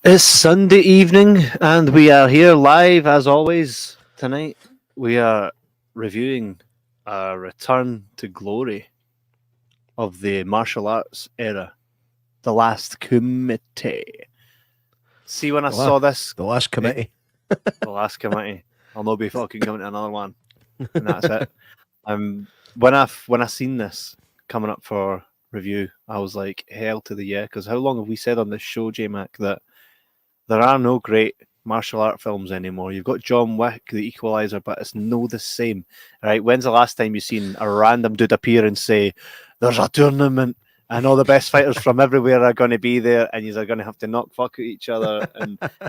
It's Sunday evening, and we are here live as always. Tonight, we are reviewing a return to glory of the martial arts era, the Last Kumite. See, when I saw this, The Last Kumite. the Last Kumite, I'll not be fucking coming to another one, and that's it. When I seen this coming up for review, I was like, hell to the yeah, because how long have we said on this show, J-Mac, that there are no great martial art films anymore. You've got John Wick, The Equalizer, but it's no the same, right? When's the last time you've seen a random dude appear and say, there's a tournament and all the best fighters from everywhere are going to be there and you're going to have to knock fuck at each other,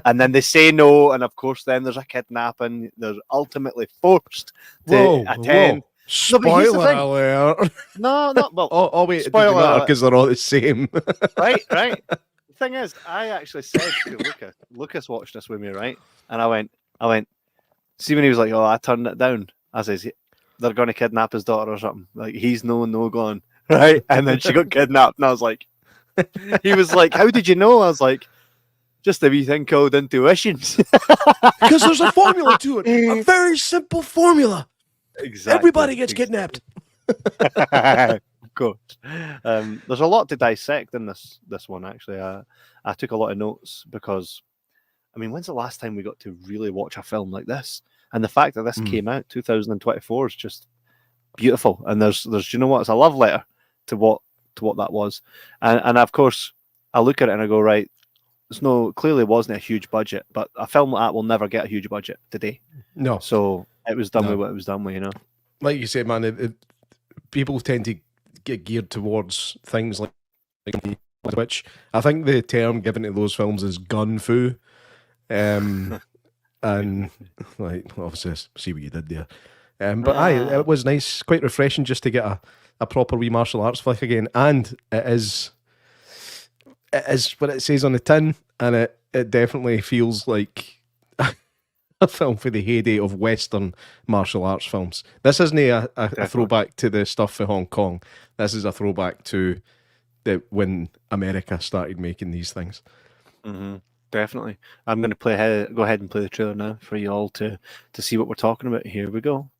and then they say no, and of course then there's a kidnapping. They're ultimately forced to attend. Spoiler alert. No, well, oh wait, spoiler alert, because they're all the same. right. The thing is, I actually said to Lucas watched this with me, right? And I went, see, when he was like, oh, I turned it down. I says, they're going to kidnap his daughter or something. Like, he's no gone, right? And then she got kidnapped, and I was like, he was like, how did you know? I was like, just a wee thing called intuition. Because there's a formula to it. A very simple formula. Exactly. Everybody gets kidnapped. Of course. There's a lot to dissect in this one, actually. I took a lot of notes because, I mean, when's the last time we got to really watch a film like this? And the fact that this came out 2024 is just beautiful. And there's you know what? It's a love letter to what that was. And of course, I look at it and I go, right, clearly wasn't a huge budget, but a film like that will never get a huge budget today. No. So it was done with what it was done with, you know. Like you said, man, people tend to get geared towards things like which I think the term given to those films is gun fu, and like obviously see what you did there, but it was nice, quite refreshing just to get a proper wee martial arts flick again, and it is what it says on the tin, and it definitely feels like a film for the heyday of Western martial arts films. This isn't a throwback to the stuff for Hong Kong. This is a throwback to when America started making these things. Mm-hmm. Definitely. I'm going to go ahead and play the trailer now for you all to see what we're talking about. Here we go.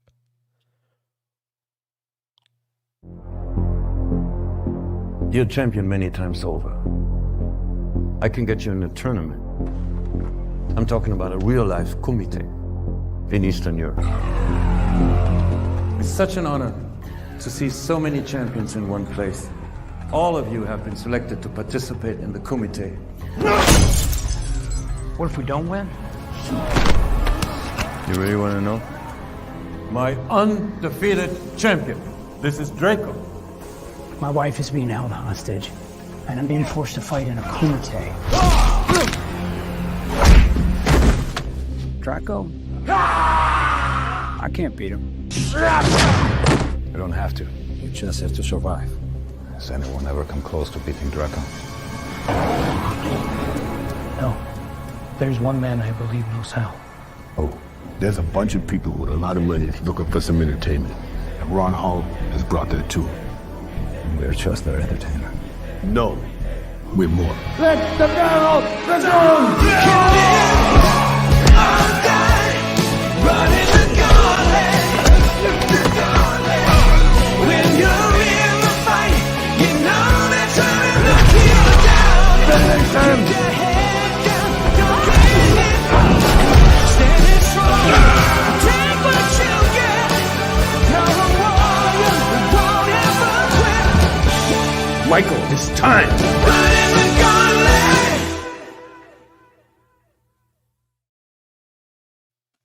You're champion many times over. I can get you in a tournament. I'm talking about a real-life kumite in Eastern Europe. It's such an honor to see so many champions in one place. All of you have been selected to participate in the kumite. What if we don't win? You really want to know? My undefeated champion. This is Draco. My wife is being held hostage, and I'm being forced to fight in a kumite. Draco? I can't beat him. You don't have to. You just have to survive. Has anyone ever come close to beating Draco? No. There's one man I believe knows how. Oh, there's a bunch of people with a lot of money looking for some entertainment. And Ron Hall has brought that too. We're just their entertainer. No, we're more. Let the battle begin! Michael, it's time.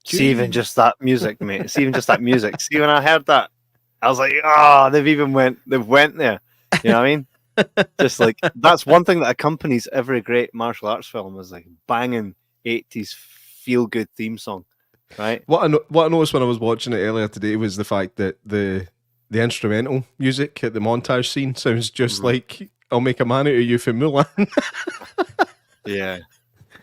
See, even just that music, mate. See, even just that music. See, when I heard that, I was like, they've went there. You know what I mean? Just like, that's one thing that accompanies every great martial arts film is like banging 80s feel-good theme song, right? What I noticed when I was watching it earlier today was the fact that the instrumental music at the montage scene sounds just like I'll Make a Man Out of You for Mulan. Yeah.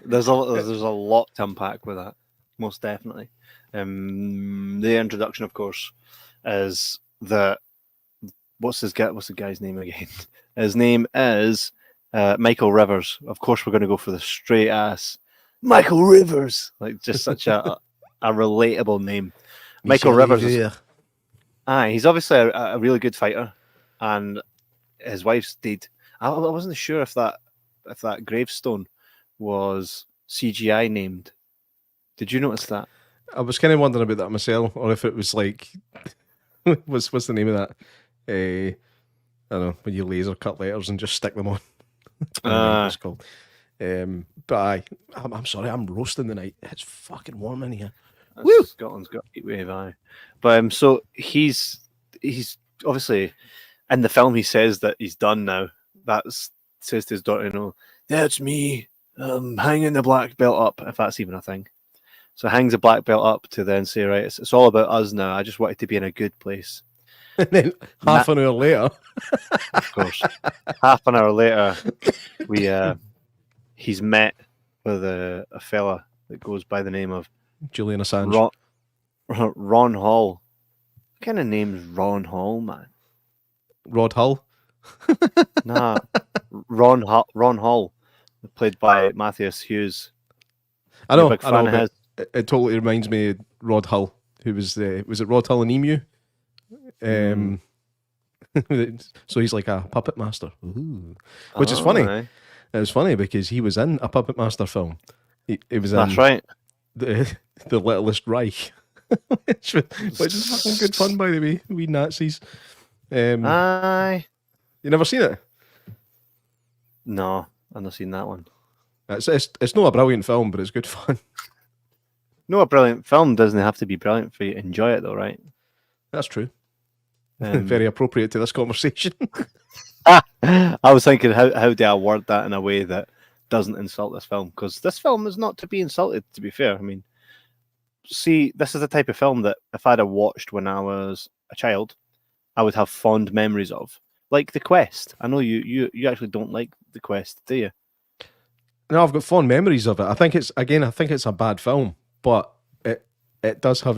There's a lot to unpack with that, most definitely. The introduction, of course, is that what's the guy's name again? His name is Michael Rivers. Of course, we're going to go for the straight ass Michael Rivers. Like, just such a relatable name. Michael Rivers. He's obviously a really good fighter, and his wife's dead. I wasn't sure if that gravestone was CGI named. Did you notice that? I was kind of wondering about that myself, or if it was like, what's the name of that? I don't know, when you laser cut letters and just stick them on. I don't know what it's called. But I'm sorry, I'm roasting tonight. It's fucking warm in here. Woo! Scotland's got a heat wave, aye. But so he's obviously in the film. He says that he's done now. Says to his daughter, that's me. Hanging the black belt up, if that's even a thing. So hangs the black belt up to then say, right, it's all about us now. I just wanted to be in a good place. And then half an hour later, of course, half an hour later, he's met with a fella that goes by the name of Julian Assange. Ron Hall. What kind of name's Ron Hall, man? Rod Hull? Nah, Ron Hall, played by Matthias Hughes. I know. It totally reminds me of Rod Hull, who was it Rod Hull and Emu? So he's like a puppet master. Ooh. Which is funny. Right. It was funny because he was in a Puppet Master film. He was That's in right. The Littlest Reich, which is fucking good fun, by the way. We Nazis. Aye. You never seen it? No, I've not seen that one. It's not a brilliant film, but it's good fun. No, a brilliant film doesn't have to be brilliant for you to enjoy it, though, right? That's true. Very appropriate to this conversation. I was thinking, how do I word that in a way that doesn't insult this film? Because this film is not to be insulted, to be fair. I mean, see, this is the type of film that if I'd have watched when I was a child, I would have fond memories of. Like The Quest. I know you actually don't like The Quest, do you? No, I've got fond memories of it. I think it's a bad film, but it does have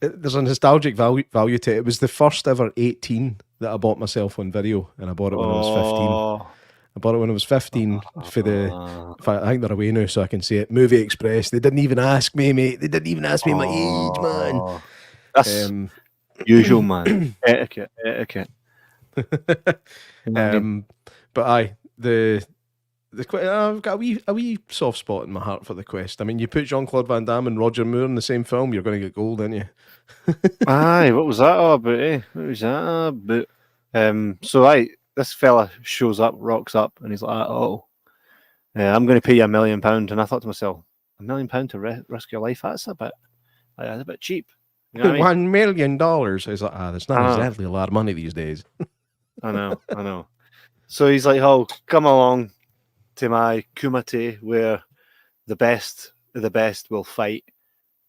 there's a nostalgic value to it. It was the first ever 18 that I bought myself on video, and I bought it when I was 15. I bought it when I was 15 for in fact, I think they're away now, so I can say it. Movie Express. They didn't even ask me, mate. They didn't even ask me my age, man. That's usual, man. Etiquette. But I've got a wee soft spot in my heart for The Quest. I mean, you put Jean-Claude Van Damme and Roger Moore in the same film, you're going to get gold, aren't you? Aye, what was that all about, eh? What was that about? This fella shows up, rocks up, and he's like, I'm going to pay you £1 million. And I thought to myself, £1 million to risk your life? That's a bit cheap. You know what I mean? $1 million. I was like, that's not exactly a lot of money these days. I know. So he's like, come along to my kumite where the best of the best will fight.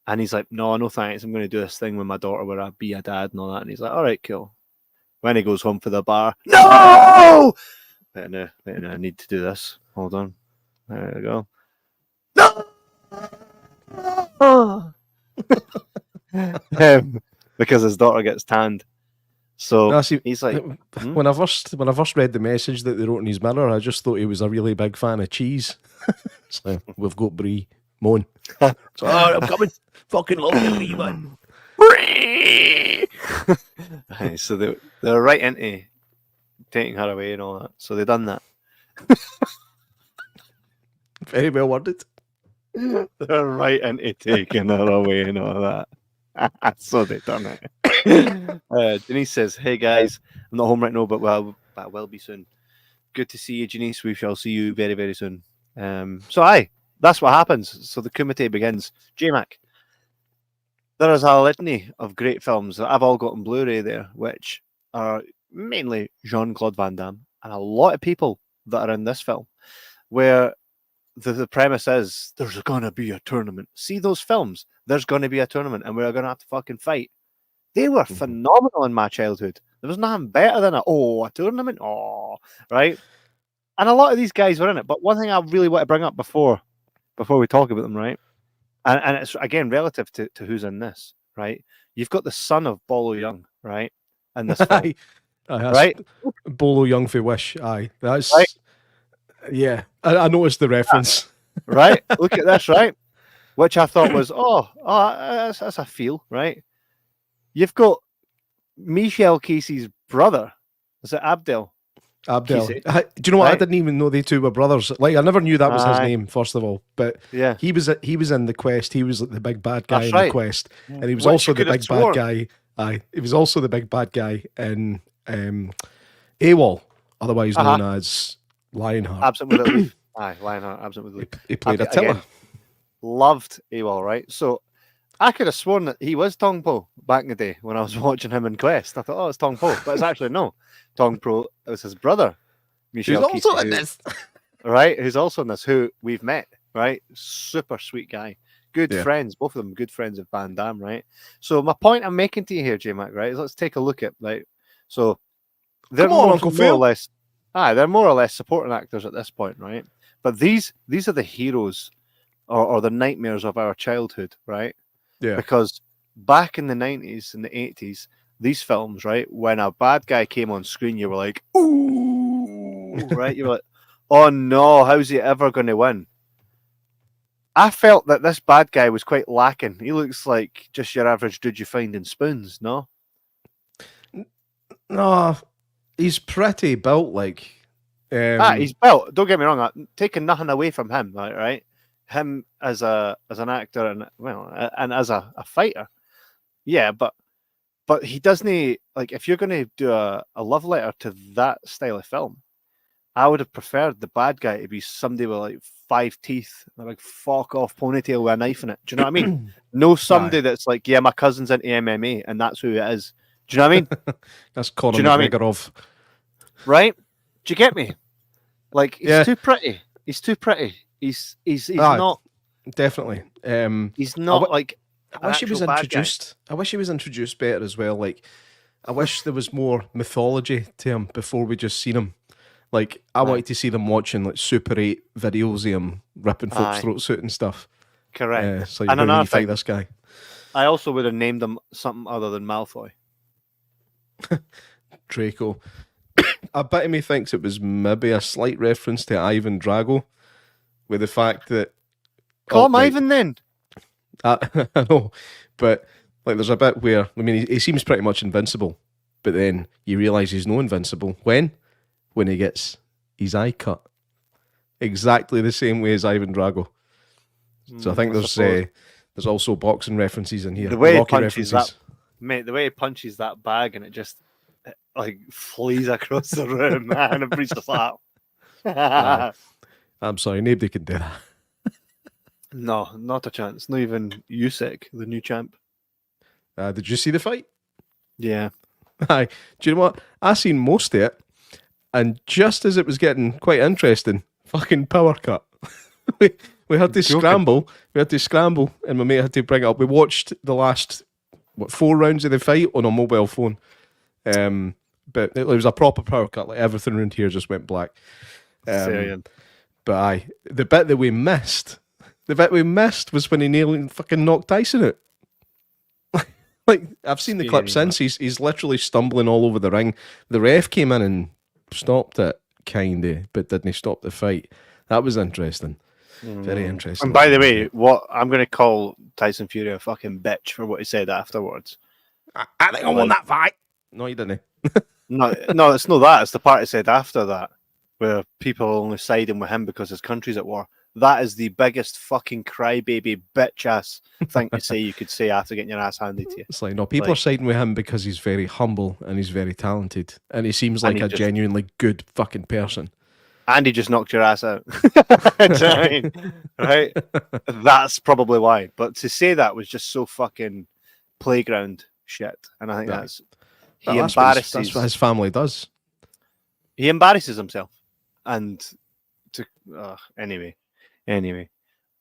And he's like, no thanks, I'm going to do this thing with my daughter where I be a dad and all that. And he's like, all right, cool. When he goes home for the bar, no! Wait, no, I need to do this. Hold on. There we go. No! Because his daughter gets tanned. So no, see, he's like, when I first read the message that they wrote in his mirror, I just thought he was a really big fan of cheese. So we've got brie, moan. So I'm coming. Fucking love you, brie, man. So they're right into taking her away and all that. So they done that. Very well worded. They're right into taking her away and all that. So they done it. Denise says, "Hey guys, I'm not home right now, but I will be soon. Good to see you, Denise. We shall see you very, very soon." So that's what happens. So the Kumite begins. J-Mac, there is a litany of great films that I've all got on Blu-ray there, which are mainly Jean-Claude Van Damme, and a lot of people that are in this film, where the premise is there's going to be a tournament. See those films? There's going to be a tournament, and we're going to have to fucking fight. They were phenomenal in my childhood. There was nothing better than a tournament. Right? And a lot of these guys were in it. But one thing I really want to bring up before we talk about them, right? And it's, again, relative to who's in this, right? You've got the son of Bolo Young, right? In this film. That's Right? Bolo Young for Wish. Aye, that's Right. yeah. I noticed the reference. Right? Look at this, right? Which I thought was, that's a feel, right? You've got Michelle Casey's brother. Is it Abdel? Abdel. Casey. Do you know what? I Right. didn't even know they two were brothers. Like I never knew that was his Aye. name. First of all, but Yeah. he was in the Quest. He was like the big bad guy That's in right. the Quest, and he was Which also you the could have big bad sworn. guy. Aye, he was also the big bad guy in AWOL, otherwise known as Lionheart. Absent with a leaf. Aye, Lionheart, absent with a leaf. He played Again, Attila. Loved AWOL, right? So I could have sworn that he was Tong Po back in the day when I was watching him in Quest. I thought, oh, it's Tong Po, but it's actually no. Tong Po, it was his brother, Michelle He's also Casey, in this. right? Who's also in this, who we've met, right? Super sweet guy. Good Yeah. friends, both of them good friends of Van Damme, right? So my point I'm making to you here, J-Mac, right, is let's take a look at, right? So they're Come on, more, Uncle more Phil. or less, they're more or less supporting actors at this point, right? But these are the heroes or the nightmares of our childhood, right? Yeah. Because back in the 90s and the 80s, these films, right, when a bad guy came on screen, you were like, ooh, right? You were like, oh no, how's he ever going to win? I felt that this bad guy was quite lacking. He looks like just your average dude you find in Spoons, no? No, he's pretty built. Like, He's built. Don't get me wrong. Taking nothing away from him, right? Him as an actor and as a fighter, yeah. But he doesn't like. If you're going to do a love letter to that style of film, I would have preferred the bad guy to be somebody with like 5 teeth, a big fuck off ponytail with a knife in it. Do you know what I mean? No, somebody that's like, yeah, my cousin's into MMA, and that's who it is. Do you know what I mean? That's Conor Do you know what I mean? McGregor. Right? Do you get me? Like he's Yeah. too pretty. He's too pretty. He's Aye. not. Definitely. He's not like. I wish he was introduced. I wish he was introduced better as well. Like, I wish there was more mythology to him before we just seen him. Like, I wanted to see them watching like Super 8 videos of him ripping folks' Aye. throats out and stuff. Correct. So And you're going another to fight thing, this guy. I also would have named him something other than Malfoy. Draco. I bet me thinks it was maybe a slight reference to Ivan Drago, with the fact that Call him right. Ivan then. I know, but like there's a bit where I mean he seems pretty much invincible, but then you realise he's no invincible when he gets his eye cut, exactly the same way as Ivan Drago. So I think there's also boxing references in here. The way he Rocky punches references. Mate, the way he punches that bag and it just like flees across the room, man, and Breach just like I'm sorry, nobody can do that. no, not a chance. Not even Usyk, the new champ. Did you see the fight? Yeah. Aye. Do you know what? I seen most of it, and just as it was getting quite interesting, fucking power cut. we had to scramble. We had to scramble, and my mate had to bring it up. We watched the last 4 rounds of the fight on a mobile phone. But it was a proper power cut. Like everything around here just went black. Syrian. But aye, the bit that we missed was when he nearly fucking knocked Tyson out. Like, I've seen the clip since. He's literally stumbling all over the ring. The ref came in and stopped it, kinda, but didn't stop the fight. That was interesting. Very interesting. And by the way, what I'm going to call Tyson Fury a fucking bitch for what he said afterwards. I think I won that fight. No, you didn't. No, it's not that. It's the part he said after that, where people are only siding with him because his country's at war. That is the biggest fucking crybaby bitch ass thing to say you could say after getting your ass handed to you. It's like, no, people are siding with him because he's very humble and he's very talented. And he seems like a genuinely good fucking person. And he just knocked your ass out. Do you know what I mean? Right? That's probably why. But to say that was just so fucking playground shit. And I think that's what his family does. He embarrasses himself. And anyway,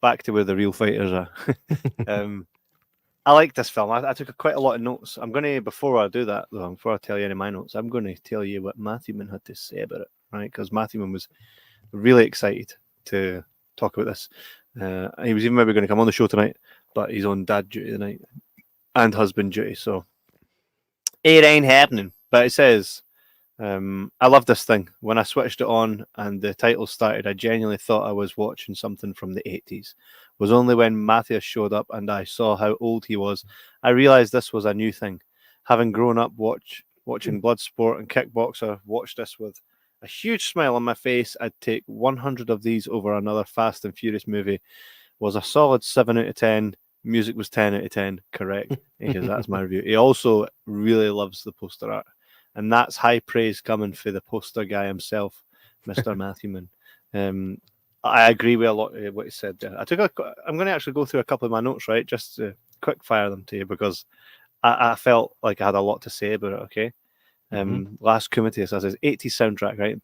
back to where the real fighters are. I like this film. I took quite a lot of notes. I'm going to, before I do that, though, before I tell you any of my notes, I'm going to tell you what Matthewman had to say about it, right? Because Matthewman was really excited to talk about this. He was even maybe going to come on the show tonight, but he's on dad duty tonight and husband duty, so it ain't happening. But it says, I love this thing. When I switched it on and the title started, I genuinely thought I was watching something from the 80s. It was only when Matthias showed up and I saw how old he was, I realized this was a new thing. Having grown up watching Bloodsport and Kickboxer, watched this with a huge smile on my face. I'd take 100 of these over another Fast and Furious movie. Was a solid 7 out of 10. Music was 10 out of 10. Correct. Because that's my review. He also really loves the poster art. And that's high praise coming for the poster guy himself, Mr. Matthewman. I agree with a lot of what he said there. I'm going to actually go through a couple of my notes, right? Just to quick fire them to you because I felt like I had a lot to say about it, okay? Last Kumite says 80s soundtrack, right?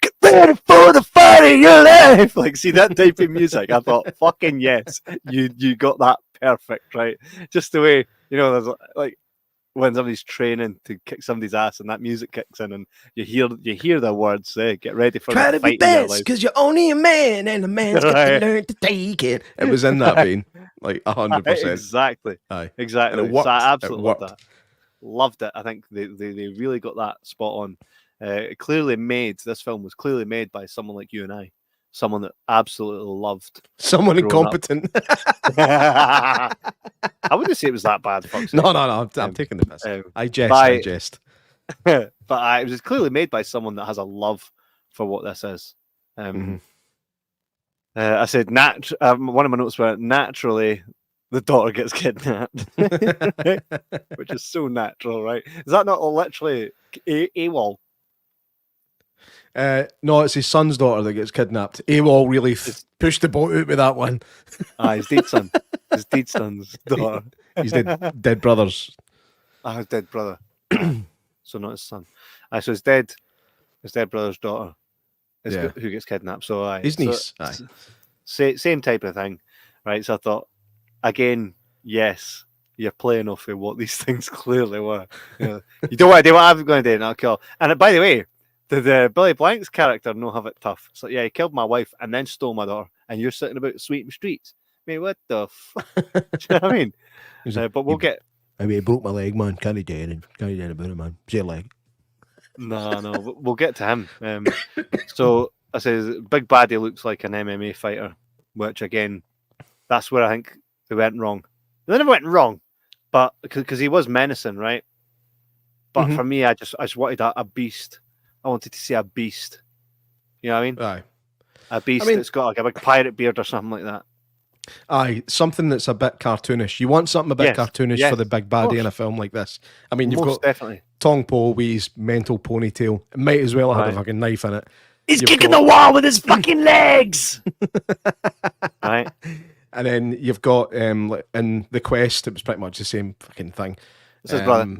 Get ready for the fight of your life! Like, see that type of music? I thought, fucking yes, you got that perfect, right? Just the way, there's like, when somebody's training to kick somebody's ass and that music kicks in and you hear the words, get ready for try the to fight be in your best life. because you're only a man and a man's got to learn to take it. It was in that vein, like 100%. Exactly. Aye. Exactly. And it worked. So I absolutely It worked. loved that. Loved it. I think they really got that spot on. This film was clearly made by someone like you and I, someone that absolutely loved. Someone growing up. incompetent. I wouldn't say it was that bad. Fuck's No, sake. I'm taking the piss. I jest. by- I jest. But it was clearly made by someone that has a love for what this is. I said, one of my notes were naturally the daughter gets kidnapped, which is so natural, right? Is that not literally AWOL? No, it's his son's daughter that gets kidnapped. AWOL really pushed the boat out with that one. His dead son. His dead son's daughter. He's dead brothers. His dead brother. So not his son. So his dead brother's daughter is who gets kidnapped. So his niece. Same type of thing, right? So I thought, again, yes, you're playing off of what these things clearly were. You don't want to do what I'm going to do, and I'll kill. And by the way, did Billy Blank's character not have it tough? So yeah, he killed my wife and then stole my daughter, and you're sitting about sweeping streets. I mean, what the fuck? Do you know what I mean? But we'll get. I mean, he broke my leg, man. Can't do anything about it, man. It's your leg. No, we'll get to him. So I says, Big Baddie looks like an MMA fighter, which again, that's where I think they went wrong. They never went wrong, but because he was menacing, right? But for me, I just wanted a beast. I wanted to see a beast. You know what I mean? Aye. A beast that's got like a big pirate beard or something like that. Aye, something that's a bit cartoonish. You want something a bit cartoonish for the big baddie in a film like this. I mean, you've got definitely Tong Po with his mental ponytail. It might as well have had a fucking knife in it. He's kicking the wall with his fucking legs. Right. And then you've got in The Quest, it was pretty much the same fucking thing. It's his brother.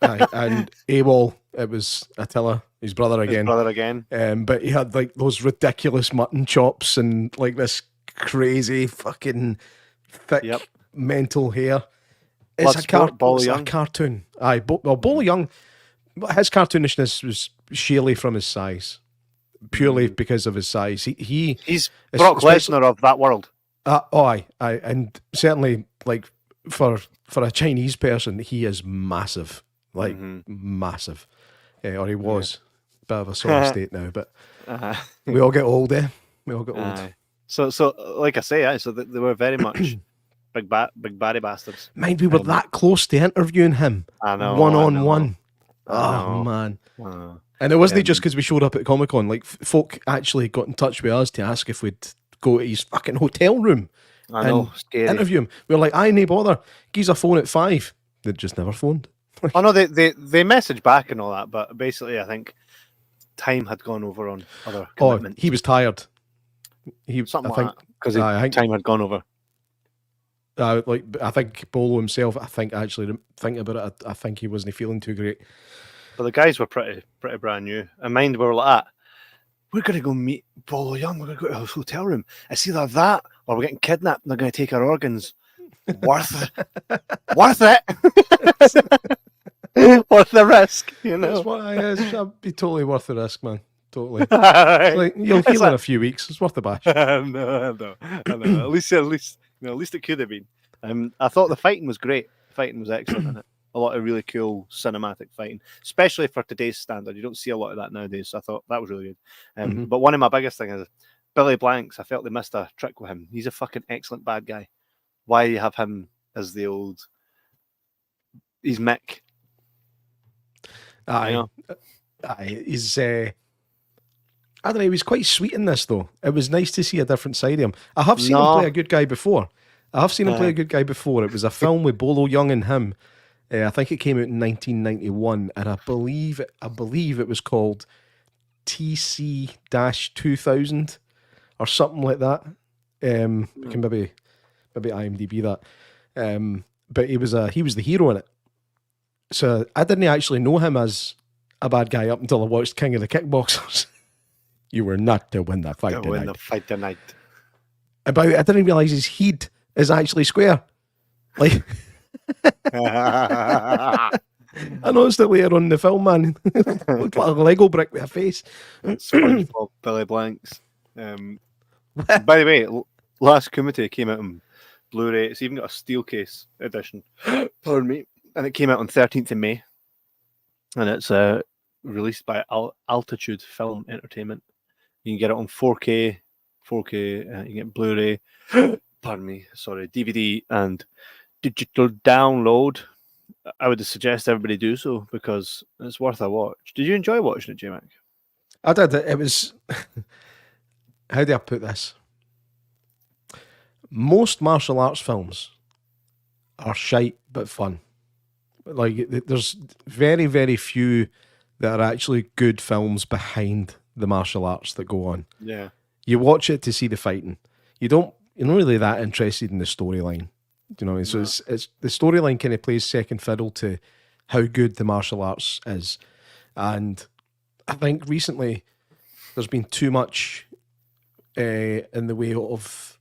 And AWOL, it was Attila, his brother again. But he had like those ridiculous mutton chops and like this crazy fucking thick mental hair. It's a cartoon. Aye, Bolo Young, his cartoonishness was sheerly from his size. Purely because of his size. He's Brock Lesnar of that world. Aye. And certainly like for a Chinese person, he is massive. Like massive. Or he was. Bit of a sore state now, but we all get old, eh? We all get old. So like I say, so they were very much big baddie bastards. Mind, we were that close to interviewing him. I know. One-on-one. Oh, man. And it wasn't just because we showed up at Comic-Con. Like, folk actually got in touch with us to ask if we'd go to his fucking hotel room and interview him. We were like, aye, no bother. Give us a phone at 5. They'd just never phoned. Oh, no, they messaged back and all that, but basically I think time had gone over on other commitments. He was tired. Something like that, because time had gone over. I think Bolo himself, actually thinking about it, I think he wasn't feeling too great. But the guys were pretty brand new. And mind, we were like, we're going to go meet Bolo Young. We're going to go to his hotel room. It's either that or we're getting kidnapped and they're going to take our organs. Worth it. Worth it. Worth the risk, you know. That's what I'd be totally worth the risk, man. Totally. Like, you'll heal in a few weeks. It's worth the bash. No. At least it could have been. I thought the fighting was great. The fighting was excellent in it. a lot of really cool cinematic fighting, especially for today's standard. You don't see a lot of that nowadays. So I thought that was really good. But one of my biggest things is Billy Blanks. I felt they missed a trick with him. He's a fucking excellent bad guy. Why you have him as the old? He's Mick. Aye, he's. I don't know. He was quite sweet in this, though. It was nice to see a different side of him. I have seen him play a good guy before. It was a film with Bolo Young and him. I think it came out in 1991, and I believe it was called TC-2000 or something like that. We can maybe IMDb that. But he was the hero in it. So I didn't actually know him as a bad guy up until I watched King of the Kickboxers. You were not to win that fight tonight. But I didn't realise his head is actually square. Like, I noticed it later on in the film, man. Looked like a Lego brick with a face. SpongeBob Billy Blanks. By the way, Last Kumite came out on Blu-ray. It's even got a steel case edition. Pardon me. And it came out on 13th of May. And it's released by Altitude Film Entertainment. You can get it on 4K, you can get Blu-ray, DVD and digital download. I would suggest everybody do so because it's worth a watch. Did you enjoy watching it, J-Mac? I did. It was... How do I put this? Most martial arts films are shite but fun. Like, there's very, very few that are actually good films behind the martial arts that go on. Yeah. You watch it to see the fighting. You're not really that interested in the storyline. Do you know what I mean? So it's the storyline kind of plays second fiddle to how good the martial arts is. And I think recently there's been too much in the way of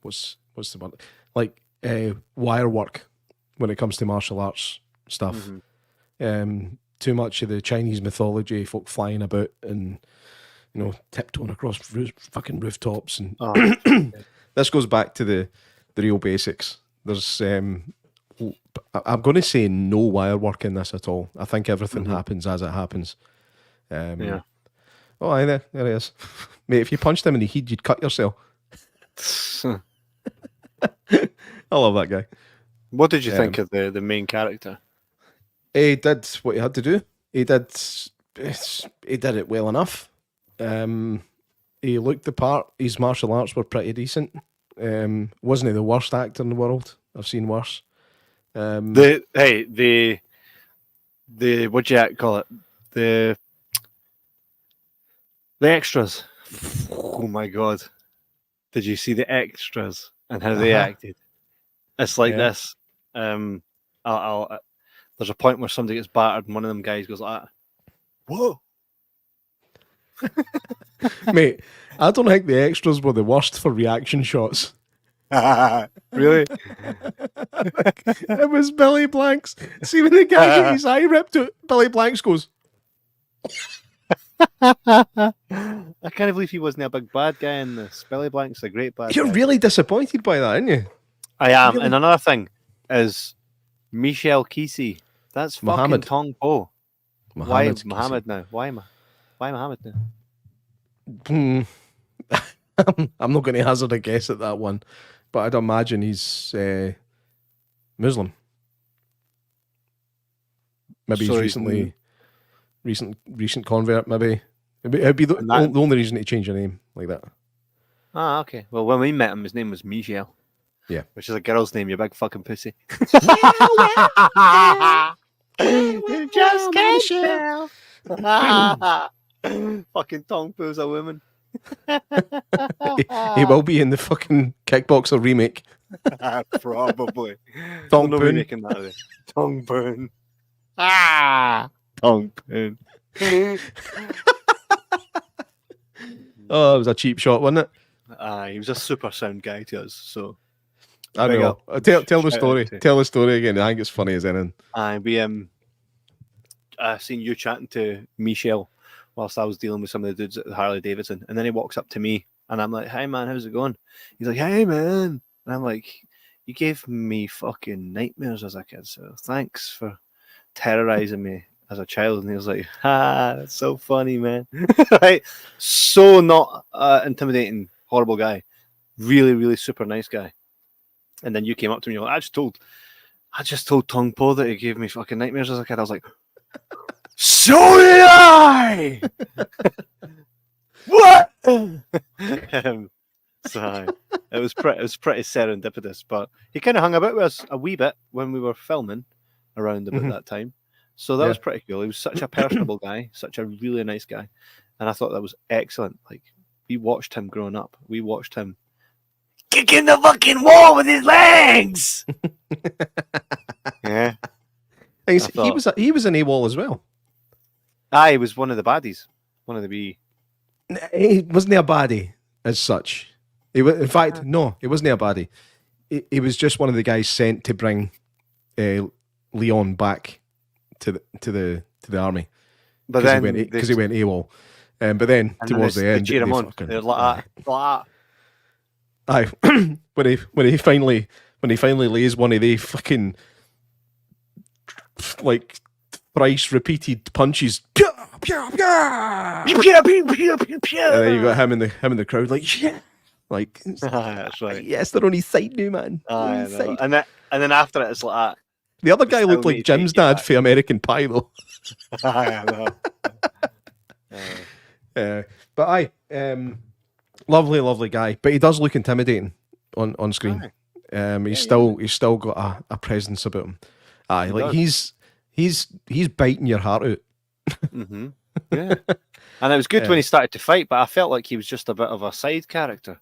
what's the word? Like wire work when it comes to martial arts stuff. Too much of the Chinese mythology, folk flying about and, you know, tiptoeing across fucking rooftops. And this goes back to the real basics. There's, I'm going to say no wire work in this at all. I think everything happens as it happens. Yeah. Oh, aye, there it is. Mate, if you punched him in the head, you'd cut yourself. I love that guy. What did you think of the main character? He did what he had to do. He did it well enough. He looked the part. His martial arts were pretty decent. Wasn't he the worst actor in the world? I've seen worse. The what do you call it? The extras. Oh my god! Did you see the extras and how they acted? It's like this. There's a point where somebody gets battered and one of them guys goes like, "Whoa!" Mate, I don't think the extras were the worst for reaction shots. Really? It was Billy Blanks. See when the guy got his eye ripped out, Billy Blanks goes. I can't believe he wasn't a big bad guy in this. Billy Blanks a great bad You're guy. really disappointed by that, aren't you? I am. Really? And another thing is Michelle Kesey. That's fucking Muhammad. Tong Po. Why Muhammad Muhammad now? Why Muhammad now? now? I'm not going to hazard a guess at that one, but I'd imagine he's Muslim. Maybe So he's recent convert. Maybe it'd be the only reason to change your name like that. Ah, okay. Well, when we met him, his name was Michelle. Yeah, which is a girl's name. You big fucking pussy. Just Michelle. Fucking Tong Po's a woman. He will be in the fucking Kickboxer remake. Probably. Tong Poon. Poon. Tong Poon. Tong Poon. Oh, it was a cheap shot, wasn't it? He was a super sound guy to us, so I big know. up. Tell the Shout story. out to- Tell the story again. I think it's funny as anything. I seen you chatting to Michelle whilst I was dealing with some of the dudes at the Harley Davidson, and then he walks up to me, and I'm like, "Hi man, how's it going?" He's like, "Hey man," and I'm like, you gave me fucking nightmares as a kid. So thanks for terrorizing me as a child. And he was like, that's so funny, man. Right? So not intimidating, horrible guy. Really, really super nice guy. And then you came up to me and you're like, I just told Tong Po that he gave me fucking nightmares as a kid. I was like, so did I! What? So it was pretty serendipitous, but he kind of hung about with us a wee bit when we were filming around about that time. So that was pretty cool. He was such a personable guy, such a really nice guy. And I thought that was excellent. Like, we watched him growing up. We watched him kicking the fucking wall with his legs. Yeah. He was an AWOL as well. He was one of the baddies. One of the B. He wasn't a baddie as such. He was, in fact, no, he wasn't a baddie. He was just one of the guys sent to bring Leon back to the army. But then because he went AWOL. But then towards the end, cheer him on. They're like that. Aye, when he finally lays one of the fucking like thrice repeated punches. And then you got him in the crowd like, yeah, like that's right. Yes, they're on his side now, man. And then after it, it's like that. The other guy looked like Jim's dad for American Pie though. I know. But lovely guy. But he does look intimidating on screen. He's still got a presence about him. He's biting your heart out. Mm-hmm. Yeah, and it was good when he started to fight, but I felt like he was just a bit of a side character.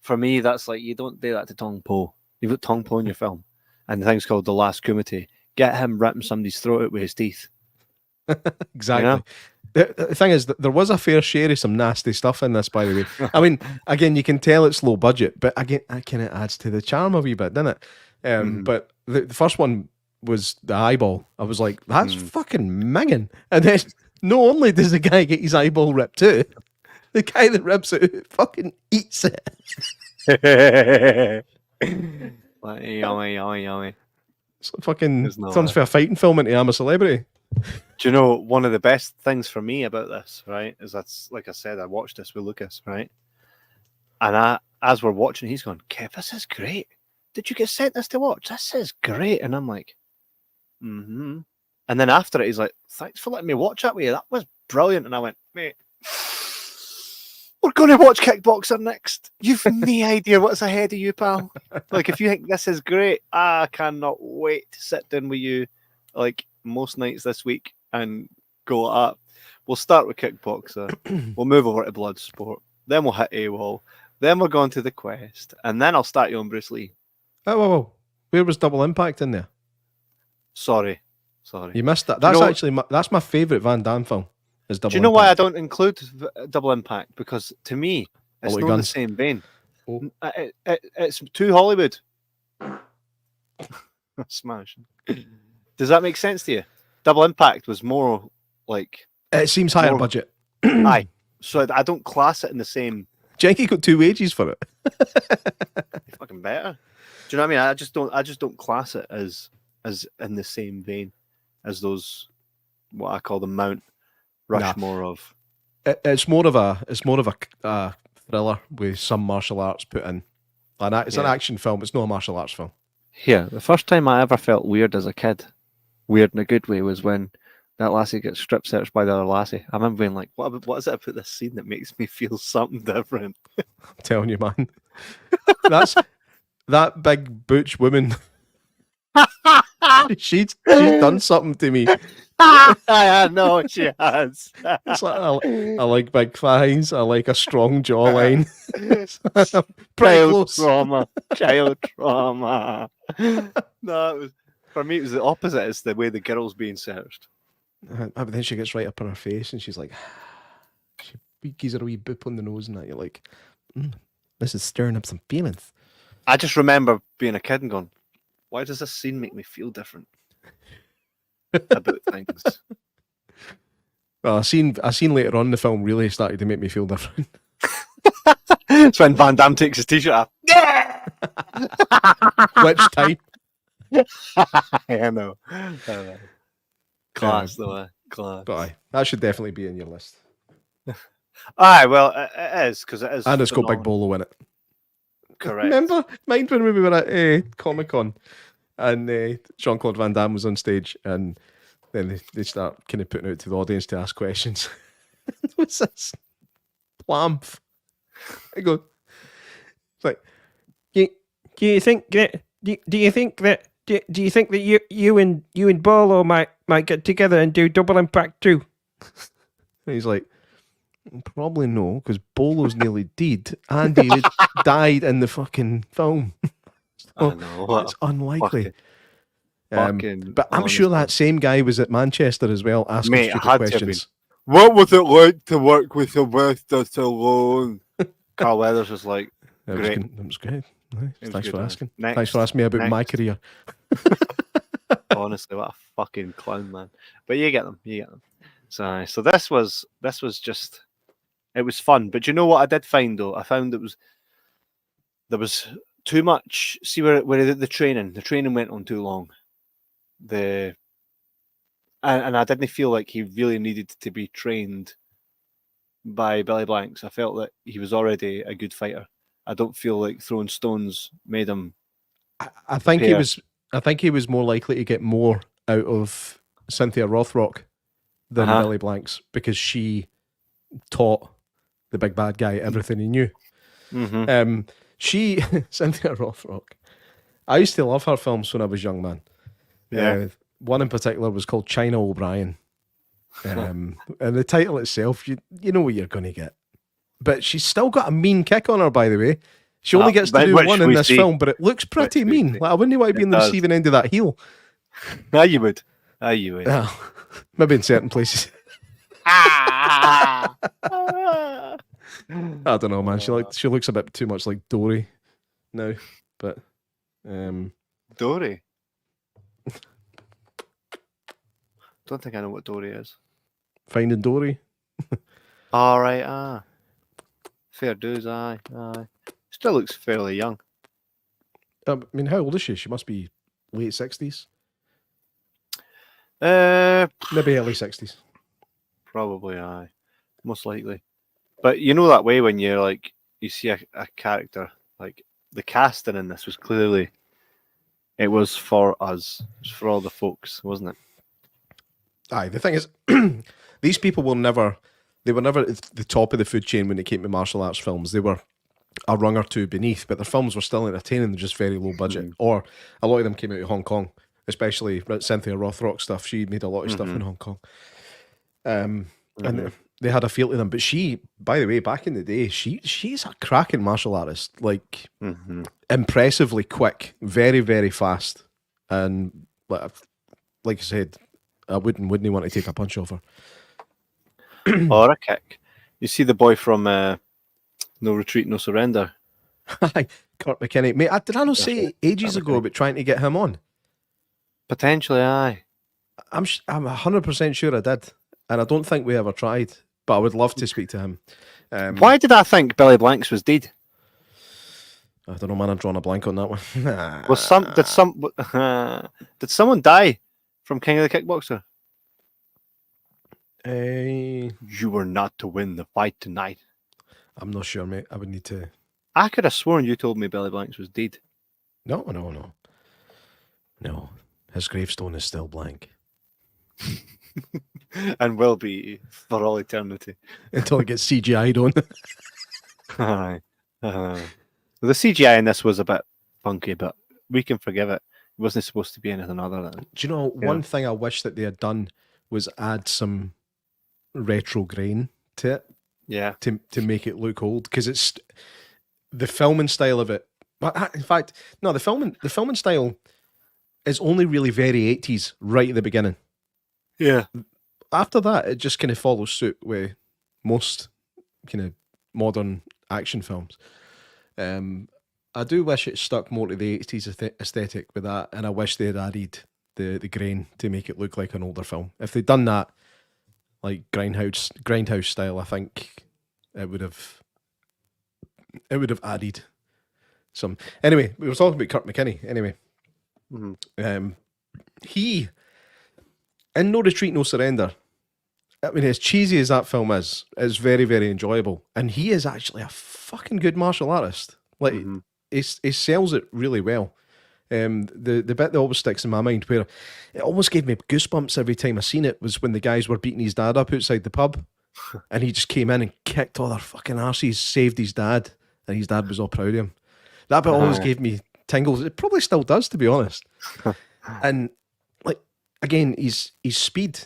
For me, that's like, you don't do that to Tong Po. You've got Tong Po in your film, and the thing's called The Last Kumite. Get him ripping somebody's throat out with his teeth. Exactly. You know? The thing is that there was a fair share of some nasty stuff in this, by the way. I mean, again, you can tell it's low budget, but again, that kind of adds to the charm a wee bit, doesn't it? But the first one was the eyeball. I was like, that's fucking minging. And then not only does the guy get his eyeball ripped out, the guy that rips it out fucking eats it. Like, yummy. It's fucking turns for a fighting film into I'm a Celebrity. Do you know one of the best things for me about this, right, is that's, like I said, I watched this with Lucas, right? And as we're watching, he's going, Kev, this is great. Did you get sent this to watch? This is great. And I'm like, mm-hmm. And then after it, he's like, thanks for letting me watch that with you. That was brilliant. And I went, mate, we're going to watch Kickboxer next. You've no idea what's ahead of you, pal. Like, if you think this is great, I cannot wait to sit down with you, like, most nights this week and go up. We'll start with Kickboxer. We'll move over to Bloodsport. Then we'll hit AWOL. Then we're going to The Quest. And then I'll start you on Bruce Lee. Oh. Where was Double Impact in there? Sorry. You missed that. That's that's my favourite Van Damme film. Is Double Do you know Impact. why I don't include Double Impact? Because to me, it's not the same vein. Oh. It's too Hollywood. Smash. Does that make sense to you? Double Impact was more like... It seems higher budget. Aye. So I don't class it in the same... Jenky got 2 wages for it. Fucking better. Do you know what I mean? I just don't class it as in the same vein as those, what I call the Mount Rushmore of. It's more of a thriller with some martial arts put in. It's an action film. It's not a martial arts film. Here, the first time I ever felt weird as a kid, weird in a good way, was when that lassie gets strip searched by the other lassie. I remember being like, what is it about this scene that makes me feel something different? I'm telling you, man. That's that big butch woman. she's done something to me. I know she has. It's like I like big thighs. I like a strong jawline. Child trauma. No, it was, for me, it was the opposite. It's the way the girl's being searched. But then she gets right up in her face and she's like, she gives her a wee boop on the nose and that. You're like, this is stirring up some feelings. I just remember being a kid and going, why does this scene make me feel different about things? Well, a scene later on in the film really started to make me feel different. It's when Van Damme takes his t-shirt off. Which time? I know. Class, though. Class. But aye, that should definitely be in your list. Aye, well, it is, because it is. And it's got Big phenomenal. Bolo in it. Correct. Remember? Mind when we were at Comic-Con and Jean-Claude Van Damme was on stage and then they start kind of putting out to the audience to ask questions. What's this? Plamp. I go, it's like, do you think that you and Bolo might get together and do Double Impact 2? And he's like, probably no, because Bolo's nearly dead and he died in the fucking film. I know. It's unlikely. Fucking But I'm sure that same guy was at Manchester as well asking Mate, stupid had to have questions. What was it like to work with Sylvester Stallone? Carl Weathers was like, great. That was great. Nice. It was Thanks good, for man. asking. Next. Thanks for asking me about my Next. career. Honestly, what a fucking clown, man. But you get them. So this was just, it was fun. But you know what I did find though? I found there was too much. See where the training went on too long. And I didn't feel like he really needed to be trained by Billy Blanks. I felt that he was already a good fighter. I don't feel like throwing stones made him. I think he prepare. was. I think he was more likely to get more out of Cynthia Rothrock than Billy Blanks because she taught the big bad guy everything he knew. Mm-hmm. Cynthia Rothrock. I used to love her films when I was young, man. Yeah. One in particular was called China O'Brien. And the title itself, you know what you're going to get. But she's still got a mean kick on her, by the way. She only gets to do which one in we this see. film, but it looks pretty Which we mean. see. Like, I wouldn't want to be on the does. receiving end of that heel. Now you would. Maybe in certain places. I don't know, man. She looks a bit too much like Dory now. But Dory. Don't think I know what Dory is. Finding Dory. All right, fair dues, aye. Still looks fairly young. I mean, how old is she? She must be late 60s. Maybe Maybe early 60s. probably, aye, most likely. But you know that way when you're like, you see a character, like the casting in this was clearly, it was for us, it was for all the folks, wasn't it? Aye, the thing is, these people were never at the top of the food chain when it came to martial arts films. They were a rung or two beneath, but their films were still entertaining, they're just very low budget. Or a lot of them came out of Hong Kong, especially Cynthia Rothrock stuff. She made a lot of stuff in Hong Kong. And they had a feel to them. But she, by the way, back in the day, she's a cracking martial artist. Like, impressively quick, very, very fast. And like I said, I wouldn't want to take a punch off her. Or a kick. You see the boy from No Retreat, No Surrender. Kurt McKinney. Mate, did I not say ages ago about trying to get him on? Potentially, aye. I'm 100% sure I did. And I don't think we ever tried. But I would love to speak to him. Why did I think Billy Blanks was dead? I don't know, man. I'm drawing a blank on that one. Did someone die from King of the Kickboxer? You were not to win the fight tonight. I'm not sure, mate. I would need to. I could have sworn you told me Billy Blanks was dead. No. His gravestone is still blank. And will be for all eternity. Until it gets CGI'd on. Aye. The CGI in this was a bit funky, but we can forgive it. It wasn't supposed to be anything other than. Do you know, one thing I wish that they had done was add some retro grain to it. Yeah. To make it look old. Because it's the filming style of it. In fact, no, the filming style is only really very 80s right at the beginning. Yeah. After that, it just kind of follows suit with most kind of modern action films. I do wish it stuck more to the 80s aesthetic with that, and I wish they had added the grain to make it look like an older film. If they'd done that, like Grindhouse style, I think it would have It would have added some. Anyway, we were talking about Kurt McKinney. Anyway, he in No Retreat, No Surrender. I mean, as cheesy as that film is very, very enjoyable, and he is actually a fucking good martial artist. Like he sells it really well. The bit that always sticks in my mind, where it almost gave me goosebumps every time I seen it, was when the guys were beating his dad up outside the pub, and he just came in and kicked all their fucking arses, saved his dad, and his dad was all proud of him. That bit always gave me tingles. It probably still does, to be honest. And like again, his speed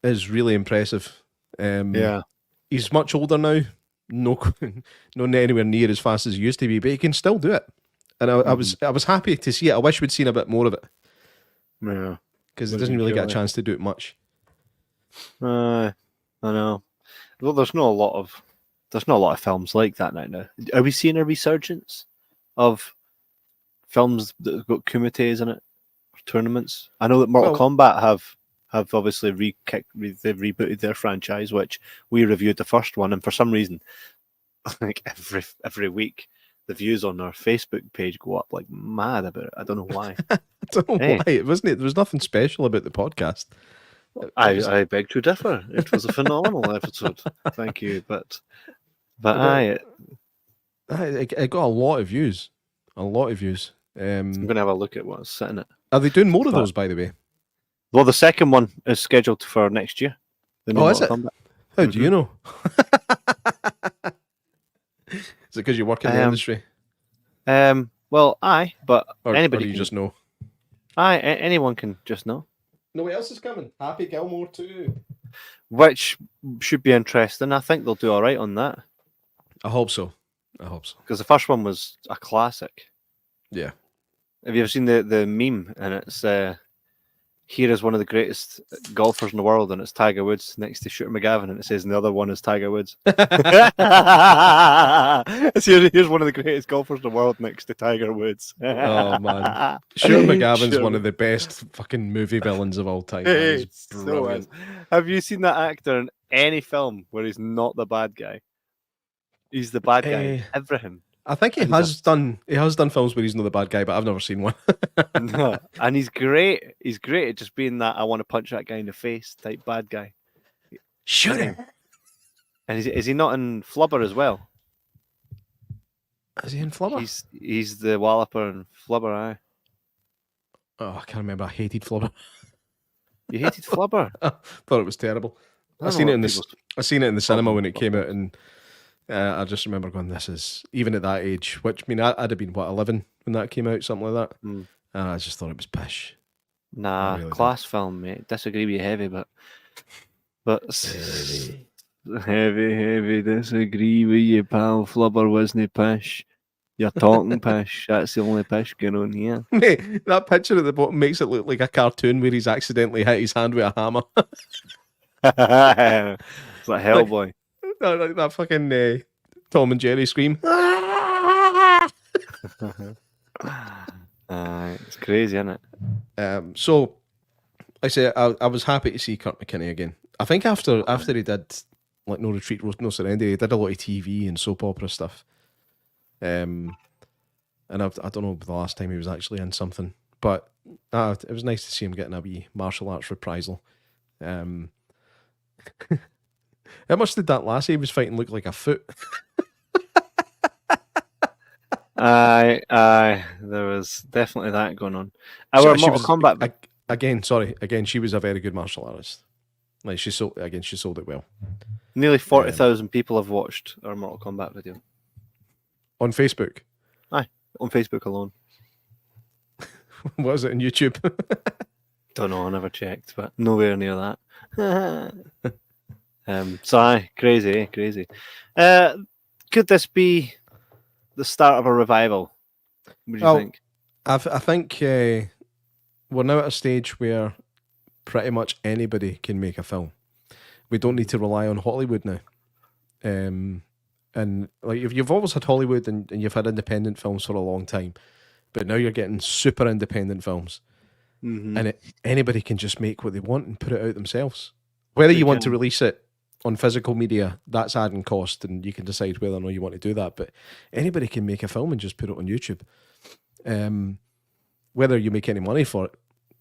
is really impressive. He's much older now. Not anywhere near as fast as he used to be, but he can still do it. And I was happy to see it. I wish we'd seen a bit more of it. Yeah, because it doesn't really get a chance to do it much. I know. Well, there's not a lot of films like that now. Are we seeing a resurgence of films that have got kumites in it, or tournaments? I know that Mortal Kombat have obviously they've rebooted their franchise, which we reviewed the first one, and for some reason, like every week, the views on our Facebook page go up like mad about it. I don't know why. I don't know why. It wasn't it. There was nothing special about the podcast. I beg to differ. It was a phenomenal episode. Thank you, but it got a lot of views. A lot of views. I'm going to have a look at what's sitting it. Are they doing more of those, by the way? Well, the second one is scheduled for next year. Is it? How do you know? Is it because you work in the industry? Well, but anybody or you can just know. Anyone can just know. Nobody else is coming. Happy Gilmore too. Which should be interesting. I think they'll do all right on that. I hope so. Because the first one was a classic. Yeah. Have you ever seen the meme? And it's here is one of the greatest golfers in the world, and it's Tiger Woods next to Shooter McGavin, and it says, and the other one is Tiger Woods. Here's one of the greatest golfers in the world next to Tiger Woods. Oh, man. Shooter McGavin's one of the best fucking movie villains of all time. He's brilliant. Have you seen that actor in any film where he's not the bad guy? He's the bad guy in everything. I think he has done films where he's not the bad guy, but I've never seen one. No. And he's great. He's great at just being that I want to punch that guy in the face type bad guy. Shoot him. And is he not in Flubber as well? Is he in Flubber? He's the Walloper in Flubber, aye. Oh, I can't remember. I hated Flubber. You hated Flubber? I thought it was terrible. I seen it in the cinema when it came out, and I just remember going, this is, even at that age, which, I mean, I'd have been, 11 when that came out, something like that. And I just thought it was pish. Nah, really class film, mate. Disagree with you heavy, but heavy, disagree with you, pal. Flubber wasn't pish. You're talking pish. That's the only pish going on here. Mate, that picture at the bottom makes it look like a cartoon where he's accidentally hit his hand with a hammer. It's like Hellboy. Like that fucking Tom and Jerry scream. It's crazy, isn't it? So, I say I was happy to see Kurt McKinney again. I think after he did like No Retreat, No Surrender, he did a lot of TV and soap opera stuff. And I don't know the last time he was actually in something, but it was nice to see him getting a wee martial arts reprisal. How much did that lassie he was fighting look like a foot? Aye, there was definitely that going on. Our Mortal Kombat again, she was a very good martial artist. Like she sold it well. Nearly 40,000 people have watched our Mortal Kombat video on Facebook. Aye, on Facebook alone. What is it on YouTube? Don't know, I never checked, but nowhere near that. So aye, crazy. Could this be the start of a revival? What do you think? I think we're now at a stage where pretty much anybody can make a film. We don't need to rely on Hollywood now. And like you've always had Hollywood and you've had independent films for a long time, but now you're getting super independent films, and anybody can just make what they want and put it out themselves. Whether you want to release it on physical media, that's adding cost, and you can decide whether or not you want to do that. But anybody can make a film and just put it on YouTube. Whether you make any money for it